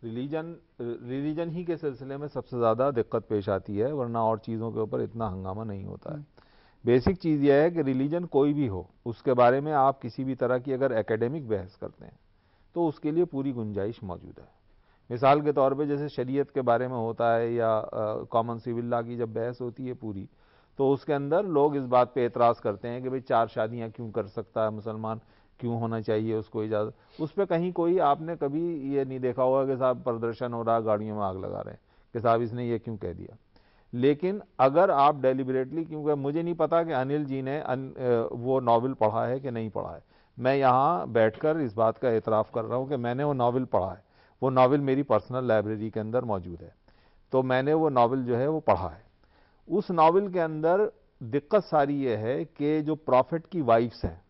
रिलीजन ही के सिलसिले में सबसे ज़्यादा दिक्कत पेश आती है, वरना और चीज़ों के ऊपर इतना हंगामा नहीं होता है। बेसिक चीज़ यह है कि रिलीजन कोई भी हो, उसके बारे में आप किसी भी तरह की अगर एकेडमिक बहस करते हैं तो उसके लिए पूरी गुंजाइश मौजूद है। मिसाल के तौर पे जैसे शरीयत के बारे में होता है या कॉमन सिविल लॉ की जब बहस होती है पूरी, तो उसके अंदर लोग इस बात पे एतराज़ करते हैं कि भाई 4 शादियाँ क्यों कर सकता है मुसलमान, क्यों होना चाहिए उसको इजाज़त। उस पर कहीं कोई आपने कभी ये नहीं देखा होगा कि साहब प्रदर्शन हो रहा, गाड़ियों में आग लगा रहे हैं कि साहब इसने ये क्यों कह दिया। लेकिन अगर आप डेलिबरेटली, क्योंकि मुझे नहीं पता कि अनिल जी ने वो नॉवल पढ़ा है कि नहीं पढ़ा है, मैं यहाँ बैठकर इस बात का एतराफ़ कर रहा हूँ कि मैंने वो नॉवल पढ़ा है। वो नॉवल मेरी पर्सनल लाइब्रेरी के अंदर मौजूद है, तो मैंने वो नॉवल जो है वो पढ़ा है। उस नॉवल के अंदर दिक्कत सारी ये है कि जो प्रॉफिट की वाइफ्स हैं,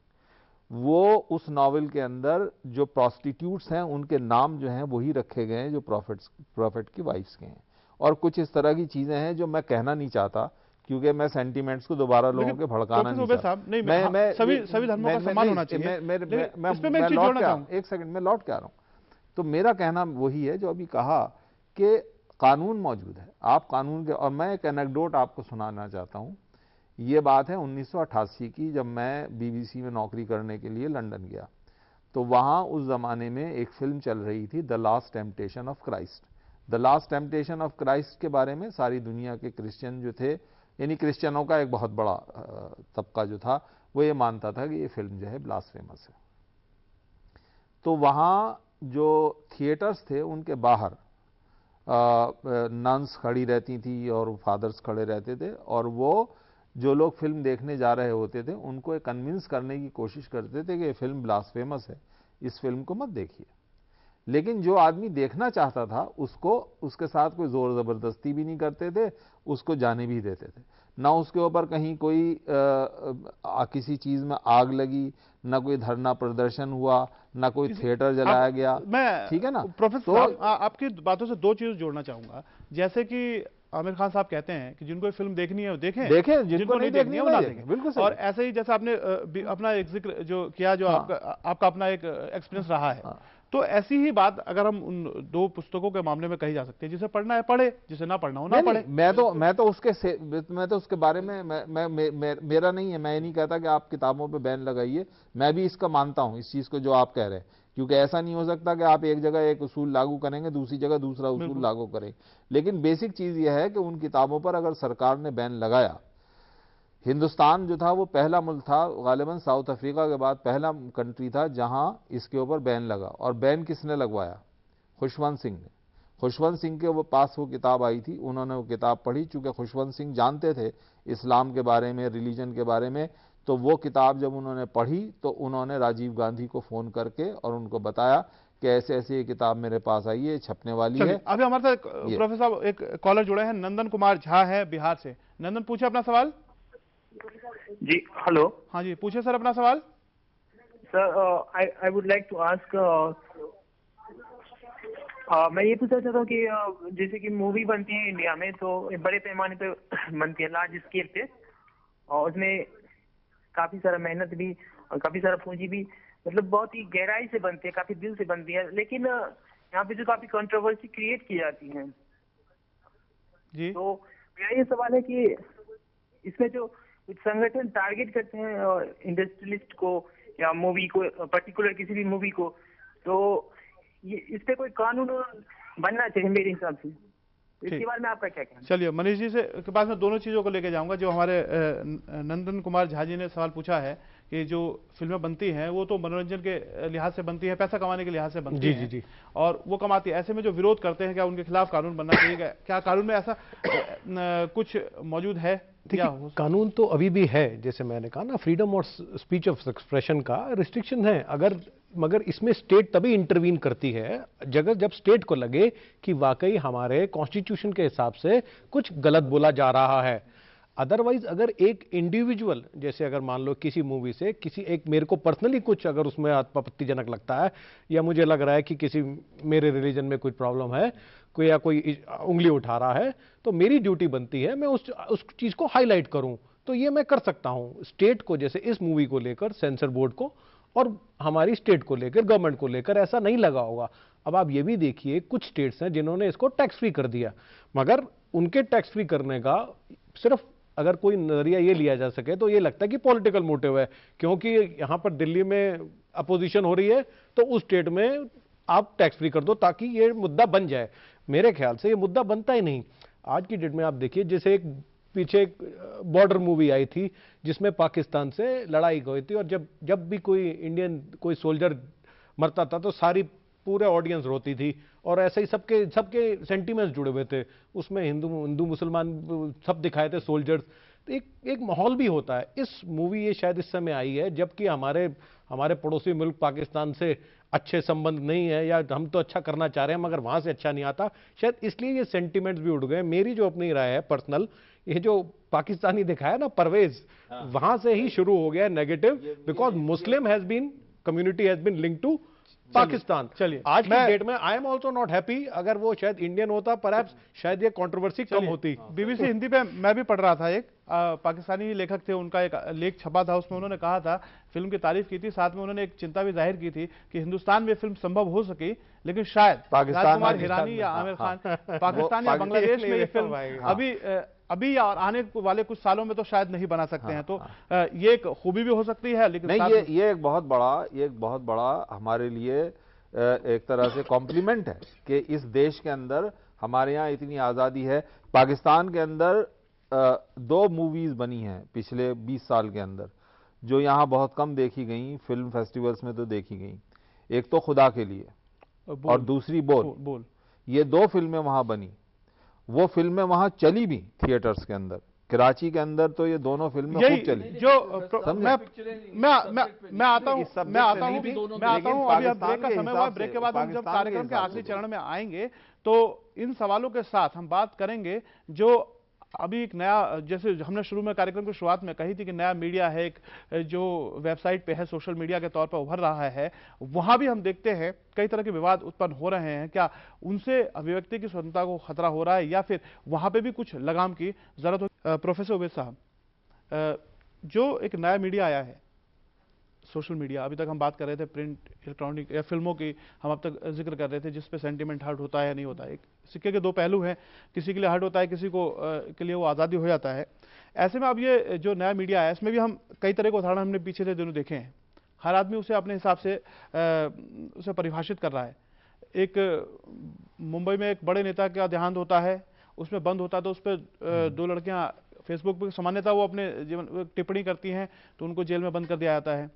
वो उस नॉवल के अंदर जो प्रोस्टिट्यूट्स हैं उनके नाम जो हैं वही रखे गए हैं जो प्रॉफिट की वाइफ्स के हैं, और कुछ इस तरह की चीजें हैं जो मैं कहना नहीं चाहता क्योंकि मैं सेंटिमेंट्स को दोबारा लोगों के भड़काना नहीं चाहता। मैं सभी धर्मों का सम्मान होना चाहिए। एक सेकंड, मैं लौट के आ रहा हूं। तो मेरा कहना वही है जो अभी कहा कि कानून मौजूद है, आप कानून के, और मैं एक एनेक्डोट आपको सुनाना चाहता हूं। ये बात है 1988 की, जब मैं बीबीसी में नौकरी करने के लिए लंदन गया, तो वहाँ उस ज़माने में एक फिल्म चल रही थी, the last temptation of Christ. The last temptation of Christ के बारे में सारी दुनिया के क्रिश्चियन जो थे, यानी क्रिश्चियनों का एक बहुत बड़ा तबका जो था, वो ये मानता था कि ये फिल्म जो है ब्लास्फेमस है। तो वहाँ जो थिएटर्स थे उनके बाहर नन्स खड़ी रहती थी और फादर्स खड़े रहते थे, और वो जो लोग फिल्म देखने जा रहे होते थे उनको कन्विंस करने की कोशिश करते थे कि ये फिल्म ब्लास्फेमस है, इस फिल्म को मत देखिए। लेकिन जो आदमी देखना चाहता था उसको, उसके साथ कोई जोर जबरदस्ती भी नहीं करते थे, उसको जाने भी देते थे। ना उसके ऊपर कहीं कोई किसी चीज में आग लगी, ना कोई धरना प्रदर्शन हुआ, ना कोई थिएटर जलाया गया। ठीक है ना प्रोफेसर, आपकी बातों से 2 चीज जोड़ना चाहूंगा। जैसे कि आमिर खान साहब कहते हैं कि जिनको फिल्म देखनी है वो देखें, जिनको नहीं देखनी है वो ना देखें। बिल्कुल। और ऐसे ही जैसे आपने अपना एक जिक्र जो किया, जो आपका अपना एक एक्सपीरियंस रहा है, तो ऐसी ही बात अगर हम उन 2 पुस्तकों के मामले में कही जा सकती है। जिसे पढ़ना है पढ़े, जिसे ना पढ़ना हो ना पढ़े। मैं तो उसके बारे में मेरा नहीं है, मैं ये नहीं कहता कि आप किताबों पे बैन लगाइए, मैं भी इसका मानता हूं इस चीज को जो आप कह रहे हैं, क्योंकि ऐसा नहीं हो सकता कि आप एक जगह एक उसूल लागू करेंगे, दूसरी जगह दूसरा उसूल लागू करें। लेकिन बेसिक चीज यह है कि उन किताबों पर अगर सरकार ने बैन लगाया, हिंदुस्तान जो था वो पहला मुल्क था, गालिबन साउथ अफ्रीका के बाद पहला कंट्री था जहां इसके ऊपर बैन लगा। और बैन किसने लगवाया? खुशवंत सिंह ने। खुशवंत सिंह के वो पास वो किताब आई थी, उन्होंने वो किताब पढ़ी, चूंकि खुशवंत सिंह जानते थे इस्लाम के बारे में, रिलीजन के बारे में, तो वो किताब जब उन्होंने पढ़ी तो उन्होंने राजीव गांधी को फ़ोन करके और उनको बताया कि ऐसे ऐसे ये किताब मेरे पास आई है, छपने वाली है। अभी हमारे साथ प्रोफेसर साहब एक कॉलर जुड़े हैं, नंदन कुमार झा है बिहार से। नंदन, पूछे अपना सवाल। जी हेलो। हाँ जी, पूछे सर अपना सवाल। Sir I would like to ask, मैं ये पूछना चाहता हूँ कि जैसे कि मूवी बनती है इंडिया में तो बड़े पैमाने पे बनती है, लार्ज स्केल पे, और उसमें काफी सारा मेहनत भी और काफी सारा पूंजी भी, मतलब बहुत ही गहराई से बनती है, काफी दिल से बनती है, लेकिन यहाँ पे जो काफी कंट्रोवर्सी क्रिएट की जाती है जी। तो मेरा ये सवाल है कि इसमें जो कुछ संगठन टारगेट करते हैं इंडस्ट्रियलिस्ट को या मूवी को, पर्टिकुलर किसी भी मूवी को, तो ये इस पे कोई कानून बनना चाहिए मेरे हिसाब से। इसके बारे में आपका क्या कहना है? चलिए, मनीष जी से के पास मैं दोनों चीज़ों को लेके जाऊंगा। जो हमारे नंदन कुमार झा जी ने सवाल पूछा है कि जो फिल्में बनती हैं वो तो मनोरंजन के लिहाज से बनती है, पैसा कमाने के लिहाज से बनती है, जी, और वो कमाती है। ऐसे में जो विरोध करते हैं, क्या उनके खिलाफ कानून बनना चाहिए? क्या कानून में ऐसा कुछ मौजूद है? कानून तो अभी भी है, जैसे मैंने कहा ना, फ्रीडम और स्पीच ऑफ एक्सप्रेशन का रिस्ट्रिक्शन है, मगर इसमें स्टेट तभी इंटरवीन करती है जब स्टेट को लगे कि वाकई हमारे कॉन्स्टिट्यूशन के हिसाब से कुछ गलत बोला जा रहा है। अदरवाइज अगर एक इंडिविजुअल, जैसे अगर मान लो किसी मूवी से किसी एक, मेरे को पर्सनली कुछ अगर उसमें आपत्तिजनक लगता है या मुझे लग रहा है कि किसी मेरे रिलीजन में कुछ प्रॉब्लम है, कोई या कोई उंगली उठा रहा है, तो मेरी ड्यूटी बनती है मैं उस चीज को हाईलाइट करूं। तो ये मैं कर सकता हूं। स्टेट को, जैसे इस मूवी को लेकर सेंसर बोर्ड को और हमारी स्टेट को लेकर, गवर्नमेंट को लेकर ऐसा नहीं लगा होगा। अब आप ये भी देखिए, कुछ स्टेट्स हैं जिन्होंने इसको टैक्स फ्री कर दिया, मगर उनके टैक्स फ्री करने का सिर्फ अगर कोई नजरिया ये लिया जा सके तो ये लगता है कि पॉलिटिकल मोटिव है, क्योंकि यहां पर दिल्ली में अपोजिशन हो रही है तो उस स्टेट में आप टैक्स फ्री कर दो ताकि ये मुद्दा बन जाए। मेरे ख्याल से ये मुद्दा बनता ही नहीं। आज की डेट में आप देखिए, जैसे एक पीछे एक बॉर्डर मूवी आई थी जिसमें पाकिस्तान से लड़ाई हुई थी, और जब भी कोई इंडियन कोई सोल्जर मरता था तो सारी पूरे ऑडियंस रोती थी, और ऐसे ही सबके सेंटीमेंट्स जुड़े हुए थे उसमें, हिंदू मुसलमान सब दिखाए थे सोल्जर्स। तो एक माहौल भी होता है। इस मूवी ये शायद इस समय आई है जबकि हमारे पड़ोसी मुल्क पाकिस्तान से अच्छे संबंध नहीं है, या हम तो अच्छा करना चाह रहे हैं मगर वहां से अच्छा नहीं आता, शायद इसलिए ये सेंटीमेंट्स भी उड़ गए। मेरी जो अपनी राय है पर्सनल, ये जो पाकिस्तानी दिखाया ना परवेज, वहां से ही शुरू हो गया negative, because Muslim has been, community has been linked to Pakistan. चलिए, आज की डेट में I am also not happy. अगर वो शायद इंडियन होता, परहैप्स शायद ये कंट्रोवर्सी कम होती। बीबीसी हिंदी पे मैं भी पढ़ रहा था, एक पाकिस्तानी लेखक थे, उनका एक लेख छपा था, उसमें उन्होंने कहा था, फिल्म की तारीफ की थी, साथ में उन्होंने एक चिंता भी जाहिर की थी कि हिंदुस्तान में फिल्म संभव हो सकी, लेकिन शायद राजकुमार हिरानी या आमिर खान पाकिस्तान या बांग्लादेश में ये फिल्म अभी और आने वाले कुछ सालों में तो शायद नहीं बना सकते हैं। तो ये एक खूबी भी हो सकती है, लेकिन नहीं, ये एक बहुत बड़ा हमारे लिए एक तरह से कॉम्प्लीमेंट है कि इस देश के अंदर हमारे यहाँ इतनी आज़ादी है। पाकिस्तान के अंदर 2 मूवीज बनी हैं पिछले 20 साल के अंदर, जो यहाँ बहुत कम देखी गई, फिल्म फेस्टिवल्स में तो देखी गई। एक तो खुदा के लिए और दूसरी बोल। ये 2 फिल्में वहाँ बनी। वो फिल्में वहां चली भी थिएटर्स के अंदर, कराची के अंदर तो ये दोनों फिल्में खूब चली। जो मैं आता हूं अभी ब्रेक का समय हुआ, ब्रेक के बाद हम जब कार्यक्रम के आखिरी चरण में आएंगे तो इन सवालों के साथ हम बात करेंगे जो अभी एक नया, जैसे हमने शुरू में कार्यक्रम की शुरुआत में कही थी कि नया मीडिया है, एक जो वेबसाइट पे है, सोशल मीडिया के तौर पर उभर रहा है, वहां भी हम देखते हैं कई तरह के विवाद उत्पन्न हो रहे हैं। क्या उनसे अभिव्यक्ति की स्वतंत्रता को खतरा हो रहा है या फिर वहां पे भी कुछ लगाम की जरूरत हो? प्रोफेसर उबैद साहब, जो एक नया मीडिया आया है, सोशल मीडिया, अभी तक हम बात कर रहे थे प्रिंट, इलेक्ट्रॉनिक या फिल्मों की, हम अब तक जिक्र कर रहे थे जिस पे सेंटीमेंट हर्ट होता है या नहीं होता है। एक सिक्के के 2 पहलू हैं, किसी के लिए हर्ट होता है, किसी को के लिए वो आज़ादी हो जाता है। ऐसे में अब ये जो नया मीडिया है, इसमें भी हम कई तरह के उदाहरण हमने पीछे से दिनों देखे हैं। हर आदमी उसे अपने हिसाब से उसे परिभाषित कर रहा है। एक मुंबई में एक बड़े नेता का देहांत होता है, उसमें बंद होता है तो उस पर 2 लड़कियां फेसबुक पर सामान्यतः वो अपने जीवन टिप्पणी करती हैं तो उनको जेल में बंद कर दिया जाता है।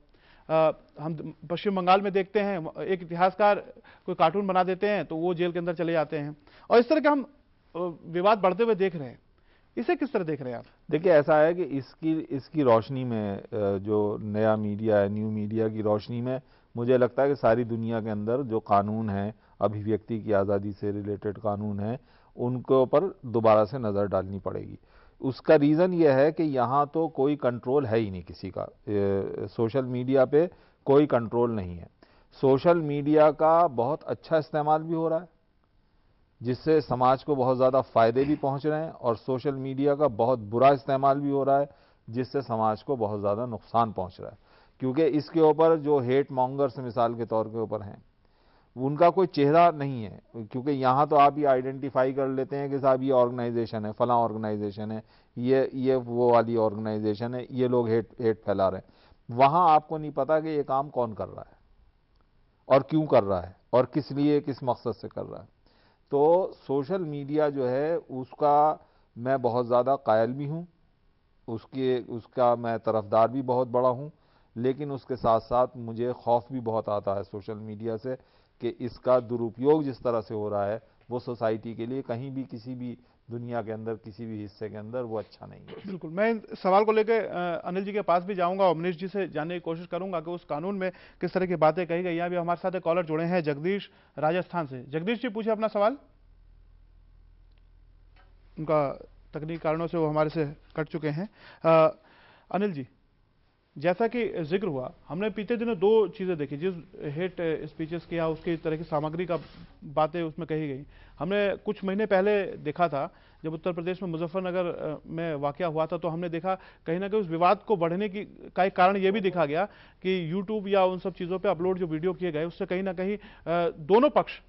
हम पश्चिम बंगाल में देखते हैं, एक इतिहासकार कोई कार्टून बना देते हैं तो वो जेल के अंदर चले जाते हैं, और इस तरह के हम विवाद बढ़ते हुए देख रहे हैं। इसे किस तरह देख रहे हैं आप? देखिए, ऐसा है कि इसकी रोशनी में, जो नया मीडिया है, न्यू मीडिया की रोशनी में, मुझे लगता है कि सारी दुनिया के अंदर जो कानून है, अभिव्यक्ति की आज़ादी से रिलेटेड कानून है, उनके ऊपर दोबारा से नज़र डालनी पड़ेगी। उसका रीज़न ये है कि यहाँ तो कोई कंट्रोल है ही नहीं किसी का। सोशल मीडिया पे कोई कंट्रोल नहीं है। सोशल मीडिया का बहुत अच्छा इस्तेमाल भी हो रहा है, जिससे समाज को बहुत ज़्यादा फ़ायदे भी पहुँच रहे हैं, और सोशल मीडिया का बहुत बुरा इस्तेमाल भी हो रहा है, जिससे समाज को बहुत ज़्यादा नुकसान पहुँच रहा है। क्योंकि इसके ऊपर जो हेट मॉन्गर्स मिसाल के तौर के ऊपर हैं, उनका कोई चेहरा नहीं है, क्योंकि यहाँ तो आप ये आइडेंटिफाई कर लेते हैं कि साहब ये ऑर्गेनाइजेशन है, फलां ऑर्गेनाइजेशन है, ये वो वाली ऑर्गेनाइजेशन है, ये लोग हेट फैला रहे हैं। वहाँ आपको नहीं पता कि ये काम कौन कर रहा है और क्यों कर रहा है और किस लिए, किस मकसद से कर रहा है। तो सोशल मीडिया जो है उसका मैं बहुत ज़्यादा कायल भी हूँ, उसका मैं तरफदार भी बहुत बड़ा हूँ, लेकिन उसके साथ साथ मुझे खौफ भी बहुत आता है सोशल मीडिया से कि इसका दुरुपयोग जिस तरह से हो रहा है वो सोसाइटी के लिए कहीं भी, किसी भी दुनिया के अंदर, किसी भी हिस्से के अंदर वो अच्छा नहीं है। बिल्कुल, मैं सवाल को लेकर अनिल जी के पास भी जाऊंगा और मनीष जी से जानने की कोशिश करूंगा कि उस कानून में किस तरह की बातें कही गई। यहाँ भी हमारे साथ एक कॉलर जुड़े हैं, जगदीश राजस्थान से। जगदीश जी, पूछे अपना सवाल। उनका तकनीकी कारणों से वो हमारे से कट चुके हैं। अनिल जी, जैसा कि जिक्र हुआ, हमने बीते दिनों दो चीज़ें देखी, जिस हेट स्पीचेस किया उसकी तरह की सामग्री का बातें उसमें कही गई। हमने कुछ महीने पहले देखा था जब उत्तर प्रदेश में मुजफ्फरनगर में वाकया हुआ था, तो हमने देखा कहीं ना कहीं उस विवाद को बढ़ने का एक कारण यह भी देखा गया कि यूट्यूब या उन सब चीज़ों पर अपलोड जो वीडियो किए गए उससे कहीं ना कहीं दोनों पक्ष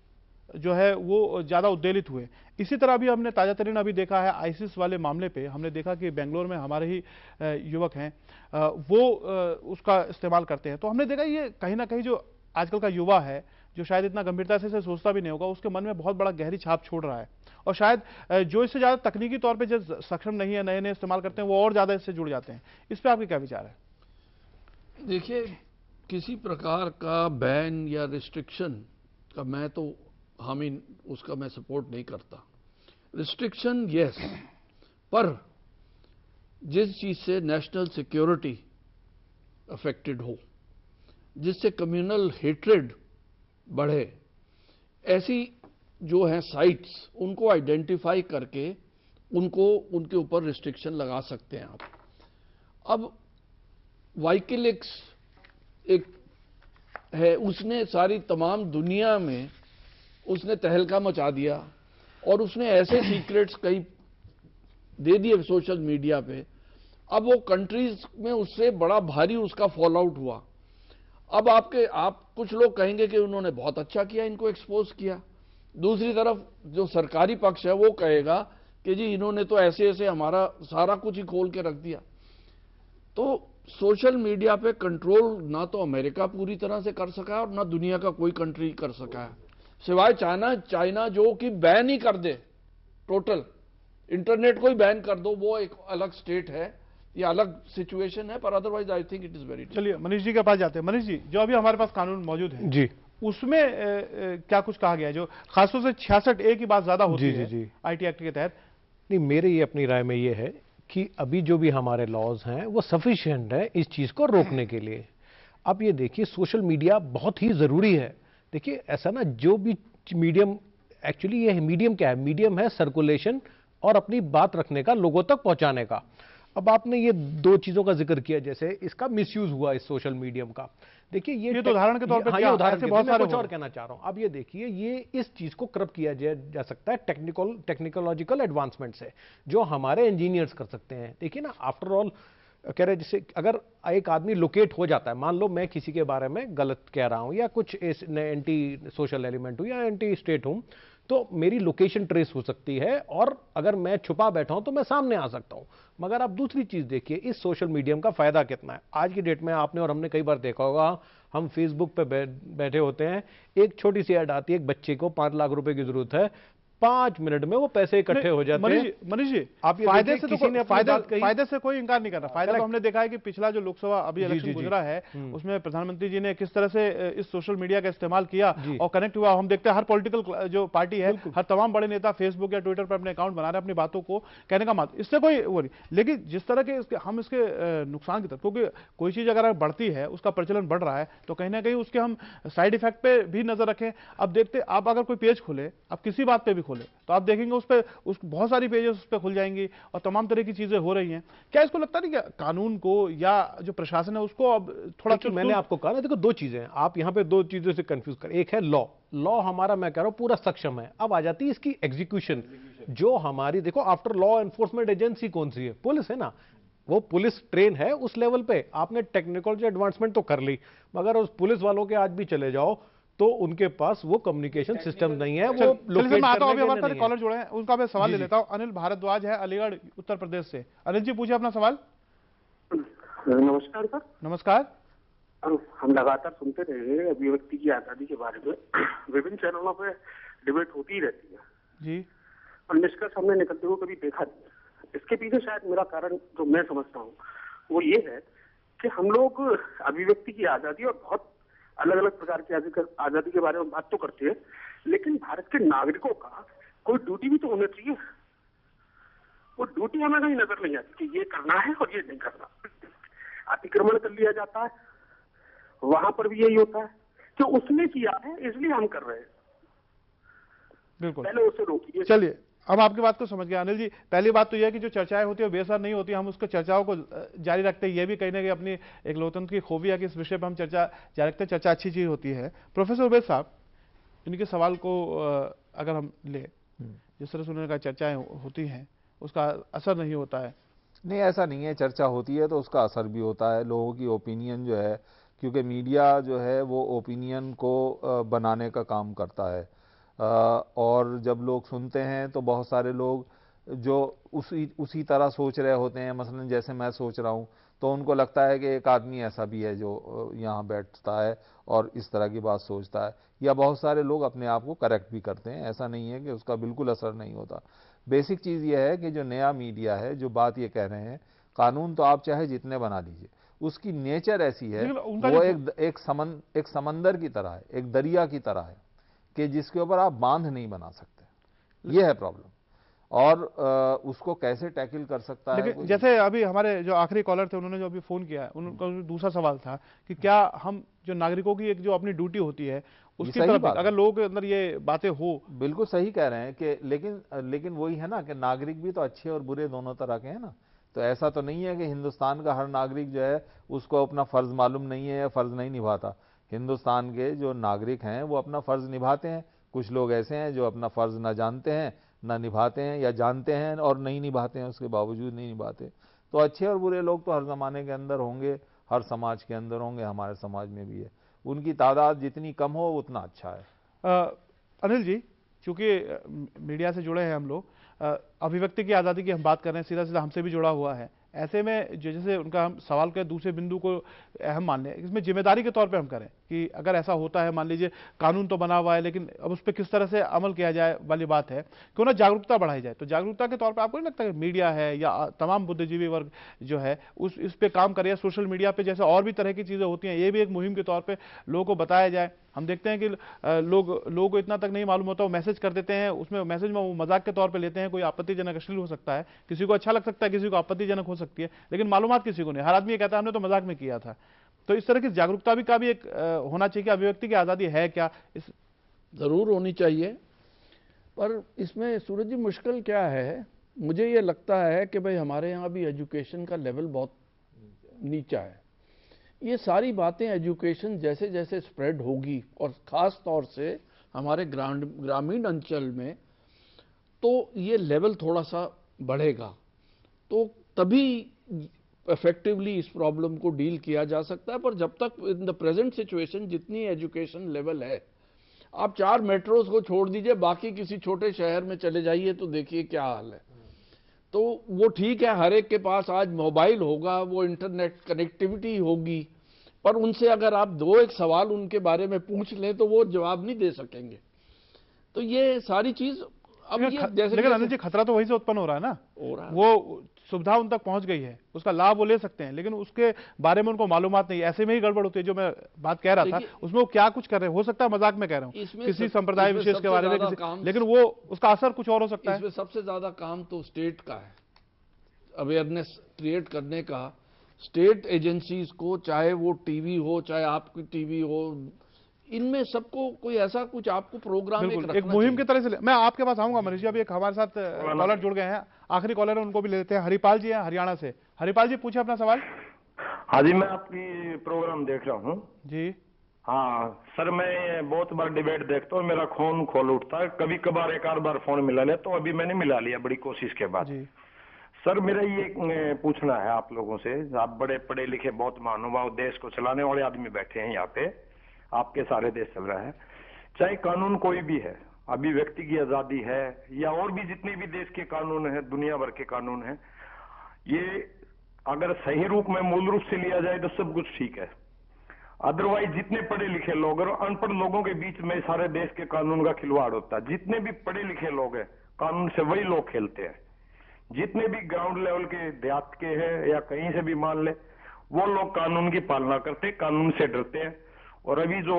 जो है वो ज़्यादा उद्वेलित हुए। इसी तरह भी हमने ताज़ा तरीन अभी देखा है आईसिस वाले मामले पे। हमने देखा कि बेंगलोर में हमारे ही युवक हैं, वो उसका इस्तेमाल करते हैं। तो हमने देखा ये कहीं ना कहीं जो आजकल का युवा है, जो शायद इतना गंभीरता से इसे सोचता भी नहीं होगा, उसके मन में बहुत बड़ा गहरी छाप छोड़ रहा है। और शायद जो इससे ज़्यादा तकनीकी तौर पर जो सक्षम नहीं है, नए नए इस्तेमाल करते हैं, वो और ज़्यादा इससे जुड़ जाते हैं। इस पर आपके क्या विचार है? देखिए, किसी प्रकार का बैन या रिस्ट्रिक्शन का मैं तो उसका मैं सपोर्ट नहीं करता। रिस्ट्रिक्शन यस, पर जिस चीज से नेशनल सिक्योरिटी अफेक्टेड हो, जिससे कम्युनल हेट्रेड बढ़े, ऐसी जो है साइट्स, उनको आइडेंटिफाई करके उनके ऊपर रिस्ट्रिक्शन लगा सकते हैं आप। अब वाइकिलिक्स एक है, उसने सारी तमाम दुनिया में उसने तहलका मचा दिया और उसने ऐसे सीक्रेट्स कई दे दिए सोशल मीडिया पे। अब वो कंट्रीज में उससे बड़ा भारी उसका फॉल आउट हुआ। अब आप कुछ लोग कहेंगे कि उन्होंने बहुत अच्छा किया, इनको एक्सपोज किया। दूसरी तरफ जो सरकारी पक्ष है वो कहेगा कि जी इन्होंने तो ऐसे ऐसे हमारा सारा कुछ ही खोल के रख दिया। तो सोशल मीडिया पे कंट्रोल ना तो अमेरिका पूरी तरह से कर सका और ना दुनिया का कोई कंट्री कर सका है, सिवाय चाइना जो कि बैन ही कर दे, टोटल इंटरनेट को ही बैन कर दो। वो एक अलग स्टेट है, ये अलग सिचुएशन है, पर otherwise I think it is very. चलिए मनीष जी के पास जाते हैं। मनीष जी, जो अभी हमारे पास कानून मौजूद है जी, उसमें क्या कुछ कहा गया है, जो खासतौर से 66A की बात ज्यादा होती है जी। आईटी एक्ट के तहत? नहीं, मेरे ये अपनी राय में ये है कि अभी जो भी हमारे लॉज हैं वो सफिशिएंट है इस चीज को रोकने के लिए। अब ये देखिए, सोशल मीडिया बहुत ही जरूरी है। देखिए ऐसा ना, जो भी मीडियम, एक्चुअली ये मीडियम क्या है, मीडियम है सर्कुलेशन और अपनी बात रखने का, लोगों तक पहुंचाने का। अब आपने ये दो चीजों का जिक्र किया, जैसे इसका मिसयूज हुआ इस सोशल मीडियम का। देखिए ये तो उदाहरण के तौर पे, ये उदाहरण के बहुत सारे कुछ और कहना चाह रहा हूं। अब ये देखिए, ये इस चीज को करप्ट किया जा सकता है टेक्नोलॉजिकल एडवांसमेंट से, जो हमारे इंजीनियर्स कर सकते हैं। देखिए ना, आफ्टर ऑल कह रहे, जैसे अगर एक आदमी लोकेट हो जाता है, मान लो मैं किसी के बारे में गलत कह रहा हूं या कुछ एंटी सोशल एलिमेंट हूं या एंटी स्टेट हूं, तो मेरी लोकेशन ट्रेस हो सकती है और अगर मैं छुपा बैठा हूं तो मैं सामने आ सकता हूं। मगर आप दूसरी चीज देखिए, इस सोशल मीडियम का फायदा कितना है। आज की डेट में आपने और हमने कई बार देखा होगा, हम फेसबुक पे बैठे होते हैं, एक छोटी सी ऐड आती है, एक बच्चे को 5 लाख रुपए की जरूरत है, 5 मिनट में वो पैसे इकट्ठे हो जाते हैं। मनीष जी, आप ये फायदे देखिए, से किसी ने तो अपनी बात कही। फायदे से कोई इंकार नहीं कर रहा। फायदा तो हमने देखा है कि पिछला जो लोकसभा अभी इलेक्शन जी। गुजरा है उसमें प्रधानमंत्री जी ने किस तरह से इस सोशल मीडिया का इस्तेमाल किया और कनेक्ट हुआ। हम देखते हैं हर पॉलिटिकल जो पार्टी है, हर तमाम बड़े नेता फेसबुक या ट्विटर पर अपने अकाउंट बना रहे हैं अपनी बातों को कहने का मत, इससे कोई वो नहीं। लेकिन जिस तरह के हम इसके नुकसान की तरफ, क्योंकि कोई चीज अगर बढ़ती है, उसका प्रचलन बढ़ रहा है, तो कहीं ना कहीं उसके हम साइड इफेक्ट पे भी नजर रखें। अब देखते, आप अगर कोई पेज खोले, आप किसी बात पे भी खोले, तो आप देखेंगे उस पर बहुत सारी पेजेस उस पर खुल जाएंगी और तमाम तरह की चीजें हो रही हैं। क्या इसको लगता नहीं कि कानून को या जो प्रशासन है उसको अब थोड़ा, मैंने आपको कहा ना, देखो 2 चीजें हैं, आप यहां पे 2 चीजों से कंफ्यूज कर। एक है लॉ हमारा, मैं कह रहा हूं पूरा सक्षम है। अब आ जाती है इसकी एग्जीक्यूशन, जो हमारी, देखो आफ्टर लॉ एनफोर्समेंट एजेंसी कौन सी है? पुलिस है ना। वो पुलिस ट्रेन है उस लेवल पे। आपने टेक्नोलॉजी एडवांसमेंट तो कर ली, मगर उस पुलिस वालों के आज भी चले जाओ तो उनके पास वो कम्युनिकेशन सिस्टम नहीं है। वो लोकेट आता हूं, अभी हमारे साथ कॉलर जुड़े हैं, उनका मैं सवाल ले लेता हूं। अनिल भारद्वाज है, अलीगढ़ उत्तर प्रदेश से। अनिल जी, पूछिए अपना सवाल। नमस्कार सर। नमस्कार। हम लगातार सुनते रहे हैं अभिव्यक्ति की आजादी के बारे में, विभिन्न चैनलों पे डिबेट होती ही रहती है जी, और निष्कर्ष हमने निकलते हुए कभी देखा नहीं। इसके पीछे शायद मेरा कारण जो मैं समझता हूँ वो ये है कि हम लोग अभिव्यक्ति की आजादी और बहुत अलग अलग प्रकार की आजादी के बारे में बात तो करते हैं, लेकिन भारत के नागरिकों का कोई ड्यूटी भी तो होना चाहिए। वो ड्यूटी हमें कहीं नजर नहीं आती कि ये करना है और ये नहीं करना। अतिक्रमण कर लिया जाता है, वहां पर भी यही होता है कि उसने किया है इसलिए हम कर रहे हैं। बिल्कुल, पहले उसे रोकिए। चलिए, अब आपकी बात को समझ गया अनिल जी। पहली बात तो यह है कि जो चर्चाएं होती है बेसर नहीं होती, हम उसको चर्चाओं को जारी रखते हैं। ये भी कहीं ना कहीं अपनी एक लोकतंत्र की खूबी है कि इस विषय पर हम चर्चा जारी रखते हैं। चर्चा अच्छी चीज होती है। प्रोफेसर उबैद साहब, इनके सवाल को अगर हम ले, जिस तरह से उन्होंने कहा चर्चाएं होती हैं उसका असर नहीं होता है। नहीं, ऐसा नहीं है। चर्चा होती है तो उसका असर भी होता है। लोगों की ओपिनियन जो है, क्योंकि मीडिया जो है वो ओपिनियन को बनाने का काम करता है, और जब लोग सुनते हैं तो बहुत सारे लोग जो उसी तरह सोच रहे होते हैं, मसलन जैसे मैं सोच रहा हूँ, तो उनको लगता है कि एक आदमी ऐसा भी है जो यहाँ बैठता है और इस तरह की बात सोचता है, या बहुत सारे लोग अपने आप को करेक्ट भी करते हैं। ऐसा नहीं है कि उसका बिल्कुल असर नहीं होता। बेसिक चीज़ यह है कि जो नया मीडिया है, जो बात ये कह रहे हैं, कानून तो आप चाहे जितने बना लीजिए, उसकी नेचर ऐसी है, वो एक समंदर की तरह है, एक दरिया की तरह है कि जिसके ऊपर आप बांध नहीं बना सकते। ये है प्रॉब्लम। और उसको कैसे टैकल कर सकता है। लेकिन जैसे अभी हमारे जो आखिरी कॉलर थे, उन्होंने जो अभी फोन किया है, उनका दूसरा सवाल था कि क्या हम जो नागरिकों की एक जो अपनी ड्यूटी होती है उसकी तरफ अगर लोगों के अंदर ये बातें हो। बिल्कुल सही कह रहे हैं कि लेकिन वही है ना कि नागरिक भी तो अच्छे और बुरे दोनों तरह के हैं ना। तो ऐसा तो नहीं है कि हिंदुस्तान का हर नागरिक जो है उसको अपना फर्ज मालूम नहीं है या फर्ज नहीं निभाता। हिंदुस्तान के जो नागरिक हैं वो अपना फर्ज निभाते हैं। कुछ लोग ऐसे हैं जो अपना फर्ज ना जानते हैं, ना निभाते हैं, या जानते हैं और नहीं निभाते हैं, उसके बावजूद नहीं निभाते। तो अच्छे और बुरे लोग तो हर जमाने के अंदर होंगे, हर समाज के अंदर होंगे, हमारे समाज में भी है। उनकी तादाद जितनी कम हो उतना अच्छा है। अनिल जी, चूंकि मीडिया से जुड़े हैं हम लोग, अभिव्यक्ति की आज़ादी की हम बात कर रहे हैं, सीधा सीधा हमसे भी जुड़ा हुआ है। ऐसे में जैसे उनका हम सवाल के दूसरे बिंदु को अहम मान लें, इसमें जिम्मेदारी के तौर पे हम करें कि अगर ऐसा होता है, मान लीजिए कानून तो बना हुआ है लेकिन अब उस पर किस तरह से अमल किया जाए वाली बात है, क्यों ना जागरूकता बढ़ाई जाए। तो जागरूकता के तौर पे आपको नहीं लगता कि मीडिया है या तमाम बुद्धिजीवी वर्ग जो है इस पे काम करे, या सोशल मीडिया पे जैसे और भी तरह की चीज़ें होती हैं, ये भी एक मुहिम के तौर पर लोगों को बताया जाए। हम देखते हैं कि लोगों को इतना तक नहीं मालूम होता, वो मैसेज कर देते हैं, उसमें मैसेज में वो मजाक के तौर पे लेते हैं, कोई आपत्तिजनक अश्लील हो सकता है, किसी को अच्छा लग सकता है, किसी को आपत्तिजनक हो सकती है, लेकिन मालूमात किसी को नहीं। हर आदमी ये कहता है हमने तो मजाक में किया था। तो इस तरह की जागरूकता भी का भी एक होना चाहिए कि अभिव्यक्ति की आज़ादी है क्या, इस जरूर होनी चाहिए। पर इसमें सूरज जी मुश्किल क्या है, मुझे ये लगता है कि भाई हमारे यहाँ भी एजुकेशन का लेवल बहुत नीचा है। ये सारी बातें एजुकेशन जैसे जैसे स्प्रेड होगी, और ख़ास तौर से हमारे ग्रामीण अंचल में, तो ये लेवल थोड़ा सा बढ़ेगा, तो तभी इफेक्टिवली इस प्रॉब्लम को डील किया जा सकता है। पर जब तक इन द प्रेजेंट सिचुएशन जितनी एजुकेशन लेवल है, आप 4 मेट्रोज को छोड़ दीजिए, बाकी किसी छोटे शहर में चले जाइए तो देखिए क्या हाल है। तो वो ठीक है, हर एक के पास आज मोबाइल होगा, वो इंटरनेट कनेक्टिविटी होगी, पर उनसे अगर आप 2-1 सवाल उनके बारे में पूछ लें तो वो जवाब नहीं दे सकेंगे। तो ये सारी चीज़ अब ये जैसे लेकिन अनिल जी खतरा तो वहीं से उत्पन्न हो रहा है ना, हो रहा है। वो सुविधा उन तक पहुंच गई है, उसका लाभ वो ले सकते हैं, लेकिन उसके बारे में उनको मालूमात नहीं, ऐसे में ही गड़बड़ होती है। जो मैं बात कह रहा था उसमें वो क्या कुछ कर रहे हैं, हो सकता है मजाक में कह रहा हूँ किसी संप्रदाय विशेष के बारे में, लेकिन वो उसका असर कुछ और हो सकता है। इसमें सबसे ज्यादा काम तो स्टेट का है, अवेयरनेस क्रिएट करने का। स्टेट एजेंसीज को, चाहे वो टीवी हो चाहे आपकी टीवी हो, इनमें सबको कोई ऐसा कुछ आपको प्रोग्राम एक मुहिम की तरह से मैं आपके पास आऊंगा। मनीष जी अभी एक हमारे साथ कॉलर जुड़ गए हैं, आखिरी कॉलर है, उनको भी लेते हैं। हरिपाल जी हैं हरियाणा से। हरिपाल जी पूछे अपना सवाल। हाँ जी, मैं आपकी प्रोग्राम देख रहा हूँ जी। हाँ सर, मैं बहुत बार डिबेट देखता हूँ, मेरा खून खोल उठता है, कभी कभार एक आध बार फोन मिला ले, तो अभी मैंने मिला लिया बड़ी कोशिश के बाद। सर मेरा ये पूछना है आप लोगों से, आप बड़े पढ़े लिखे बहुत महानुभाव देश को चलाने वाले आदमी बैठे हैं यहाँ पे, आपके सारे देश चल रहा है, चाहे कानून कोई भी है, अभिव्यक्ति की आजादी है या और भी जितने भी देश के कानून है, दुनिया भर के कानून है, ये अगर सही रूप में मूल रूप से लिया जाए तो सब कुछ ठीक है। अदरवाइज जितने पढ़े लिखे लोग और अनपढ़ लोगों के बीच में सारे देश के कानून का खिलवाड़ होता है। जितने भी पढ़े लिखे लोग हैं कानून से वही लोग खेलते हैं, जितने भी ग्राउंड लेवल के देहात के हैं या कहीं से भी मान ले, वो लोग कानून की पालना करते, कानून से डरते हैं। और अभी जो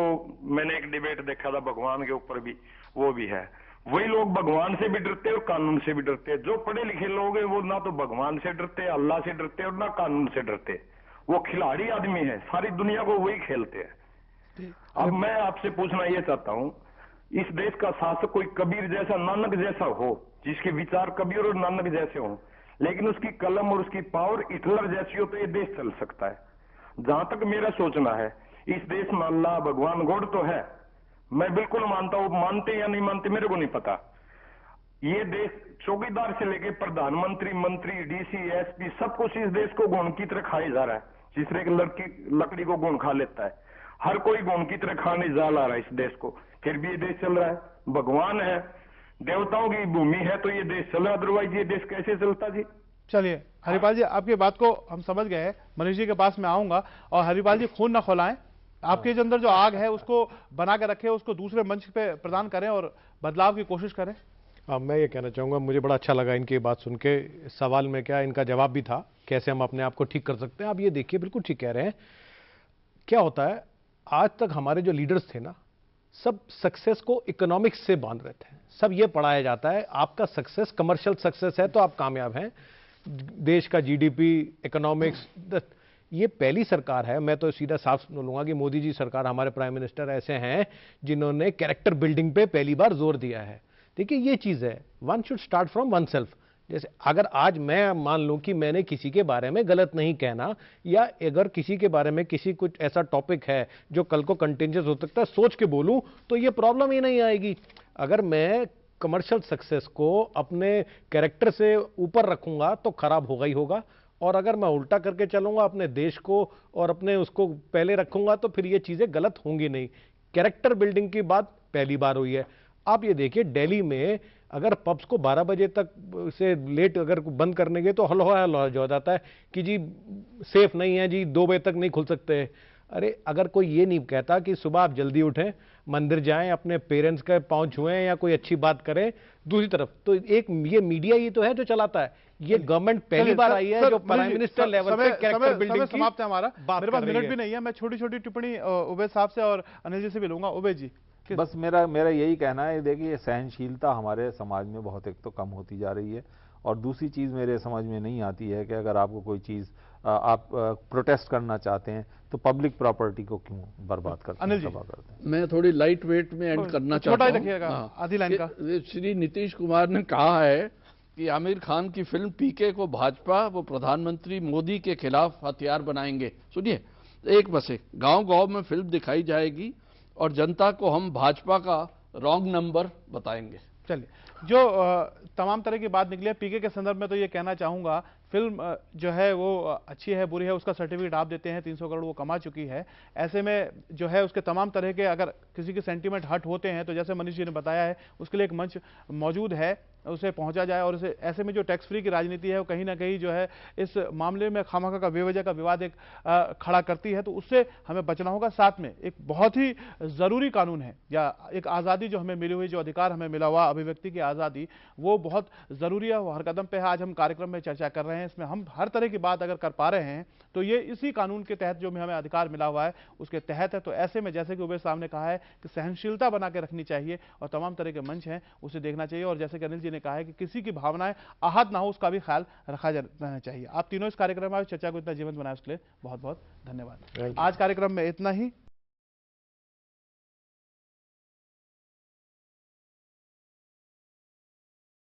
मैंने एक डिबेट देखा था भगवान के ऊपर भी, वो भी है, वही लोग भगवान से भी डरते हैं और कानून से भी डरते हैं। जो पढ़े लिखे लोग हैं वो ना तो भगवान से डरते, अल्लाह से डरते और ना कानून से डरते, वो खिलाड़ी आदमी है, सारी दुनिया को वही खेलते हैं। अब मैं आपसे पूछना ये चाहता हूँ, इस देश का शासक कोई कबीर जैसा, नानक जैसा हो, जिसके विचार कबीर और नानक जैसे हो, लेकिन उसकी कलम और उसकी पावर हिटलर जैसी हो, तो ये देश चल सकता है। जहां तक मेरा सोचना है, इस देश में अल्लाह भगवान गॉड तो है, मैं बिल्कुल मानता हूं, मानते या नहीं मानते मेरे को नहीं पता। ये देश चौकीदार से लेके प्रधानमंत्री, मंत्री, डीसी, एसपी, सब कुछ इस देश को गुण की तरह खाया जा रहा है, जिस तरह की लकड़ी को गुण खा लेता है, हर कोई गुण की तरह खाने जा ला रहा है इस देश को, फिर भी ये देश चल रहा है। भगवान है, देवताओं की भूमि है, तो ये देश चला, अदरवाइज ये देश कैसे चलता जी। चलिए हरिपाल जी, आपकी बात को हम समझ गए हैं। मनीष जी के पास में आऊंगा। और हरिपाल जी, खून ना खौलाएं, आपके अंदर जो आग है उसको बना के रखें, उसको दूसरे मंच पे प्रदान करें और बदलाव की कोशिश करें। मैं ये कहना चाहूँगा, मुझे बड़ा अच्छा लगा इनकी बात सुन के। सवाल में क्या, इनका जवाब भी था, कैसे हम अपने आप को ठीक कर सकते हैं। आप ये देखिए, बिल्कुल ठीक कह रहे हैं। क्या होता है, आज तक हमारे जो लीडर्स थे ना, सब सक्सेस को इकोनॉमिक्स से बांध रहे थे। सब ये पढ़ाया जाता है, आपका सक्सेस कमर्शियल सक्सेस है तो आप कामयाब हैं, देश का जीडीपी, इकोनॉमिक्स। ये पहली सरकार है, मैं तो सीधा साफ बोलूंगा कि मोदी जी सरकार, हमारे प्राइम मिनिस्टर ऐसे हैं जिन्होंने कैरेक्टर बिल्डिंग पे पहली बार जोर दिया है। देखिए ये चीज़ है, one should start from one self. जैसे अगर आज मैं मान लूं कि मैंने किसी के बारे में गलत नहीं कहना, या अगर किसी के बारे में किसी कुछ ऐसा टॉपिक है जो कल को कंटेंजियस हो सकता है, सोच के बोलूं तो ये प्रॉब्लम ही नहीं आएगी। अगर मैं कमर्शियल सक्सेस को अपने कैरेक्टर से ऊपर रखूंगा तो खराब होगा ही होगा, और अगर मैं उल्टा करके चलूंगा, अपने देश को और अपने उसको पहले रखूंगा, तो फिर ये चीजें गलत होंगी नहीं। कैरेक्टर बिल्डिंग की बात पहली बार हुई है। आप ये देखिए, दिल्ली में अगर पब्स को 12 बजे तक से लेट अगर बंद करने गए तो हल्ला हो जाता है कि जी सेफ नहीं है जी, 2 बजे तक नहीं खुल सकते। अरे अगर कोई ये नहीं कहता कि सुबह आप जल्दी उठें, मंदिर जाएं, अपने पेरेंट्स का पांव छुएं या कोई अच्छी बात करें, दूसरी तरफ तो एक ये मीडिया ही तो है जो चलाता है। ये गवर्नमेंट पहली बार आई है जो प्राइम मिनिस्टर लेवल पे कैरेक्टर बिल्डिंग की समाप्त है हमारा, मेरे पास मिनट भी नहीं है। मैं छोटी छोटी टिप्पणी उबैद साहब से और अनिल जी से भी लूंगा। उबैद जी, बस मेरा यही कहना है, देखिए सहनशीलता हमारे समाज में बहुत एक तो कम होती जा रही है, और दूसरी चीज़ मेरे समझ में नहीं आती है कि अगर आपको कोई चीज़ आप प्रोटेस्ट करना चाहते हैं तो पब्लिक प्रॉपर्टी को क्यों बर्बाद करते हैं, तबाह करते हैं। मैं थोड़ी लाइट वेट में एंड करना चाहता हूँ। आधी लाइन का श्री नीतीश कुमार ने कहा है कि आमिर खान की फिल्म पीके को भाजपा वो प्रधानमंत्री मोदी के खिलाफ हथियार बनाएंगे। सुनिए, एक बस एक गाँव में फिल्म दिखाई जाएगी और जनता को हम भाजपा का रॉन्ग नंबर बताएंगे। चलिए, जो तमाम तरह की बात निकली है पीके के संदर्भ में, तो ये कहना चाहूंगा फिल्म जो है वो अच्छी है बुरी है उसका सर्टिफिकेट आप देते हैं, 300 करोड़ वो कमा चुकी है। ऐसे में जो है उसके तमाम तरह के अगर किसी के सेंटीमेंट हर्ट होते हैं तो जैसे मनीष जी ने बताया है उसके लिए एक मंच मौजूद है। उसे पहुंचा जाए और उसे ऐसे में जो टैक्स फ्री की राजनीति है वो कहीं ना कहीं जो है इस मामले में खामखा का बेवजह का विवाद एक खड़ा करती है, तो उससे हमें बचना होगा। साथ में एक बहुत ही जरूरी कानून है या एक आज़ादी जो हमें मिली हुई, जो अधिकार हमें मिला हुआ अभिव्यक्ति की आज़ादी, वो बहुत जरूरी है, वो हर कदम पे है। आज हम कार्यक्रम में चर्चा कर रहे हैं, इसमें हम हर तरह की बात अगर कर पा रहे हैं तो ये इसी कानून के तहत जो हमें अधिकार मिला हुआ है उसके तहत है। तो ऐसे में जैसे कि उबेर साहब ने कहा है कि सहनशीलता बना के रखनी चाहिए और तमाम तरह के मंच हैं उसे देखना चाहिए, और जैसे कि अनिल जी ने कहा है कि किसी की भावनाएं आहत ना हो उसका भी ख्याल रखा रहना चाहिए। आप तीनों इस कार्यक्रम में चर्चा को इतना जीवंत बनाया उसके लिए बहुत बहुत धन्यवाद। आज कार्यक्रम में इतना ही।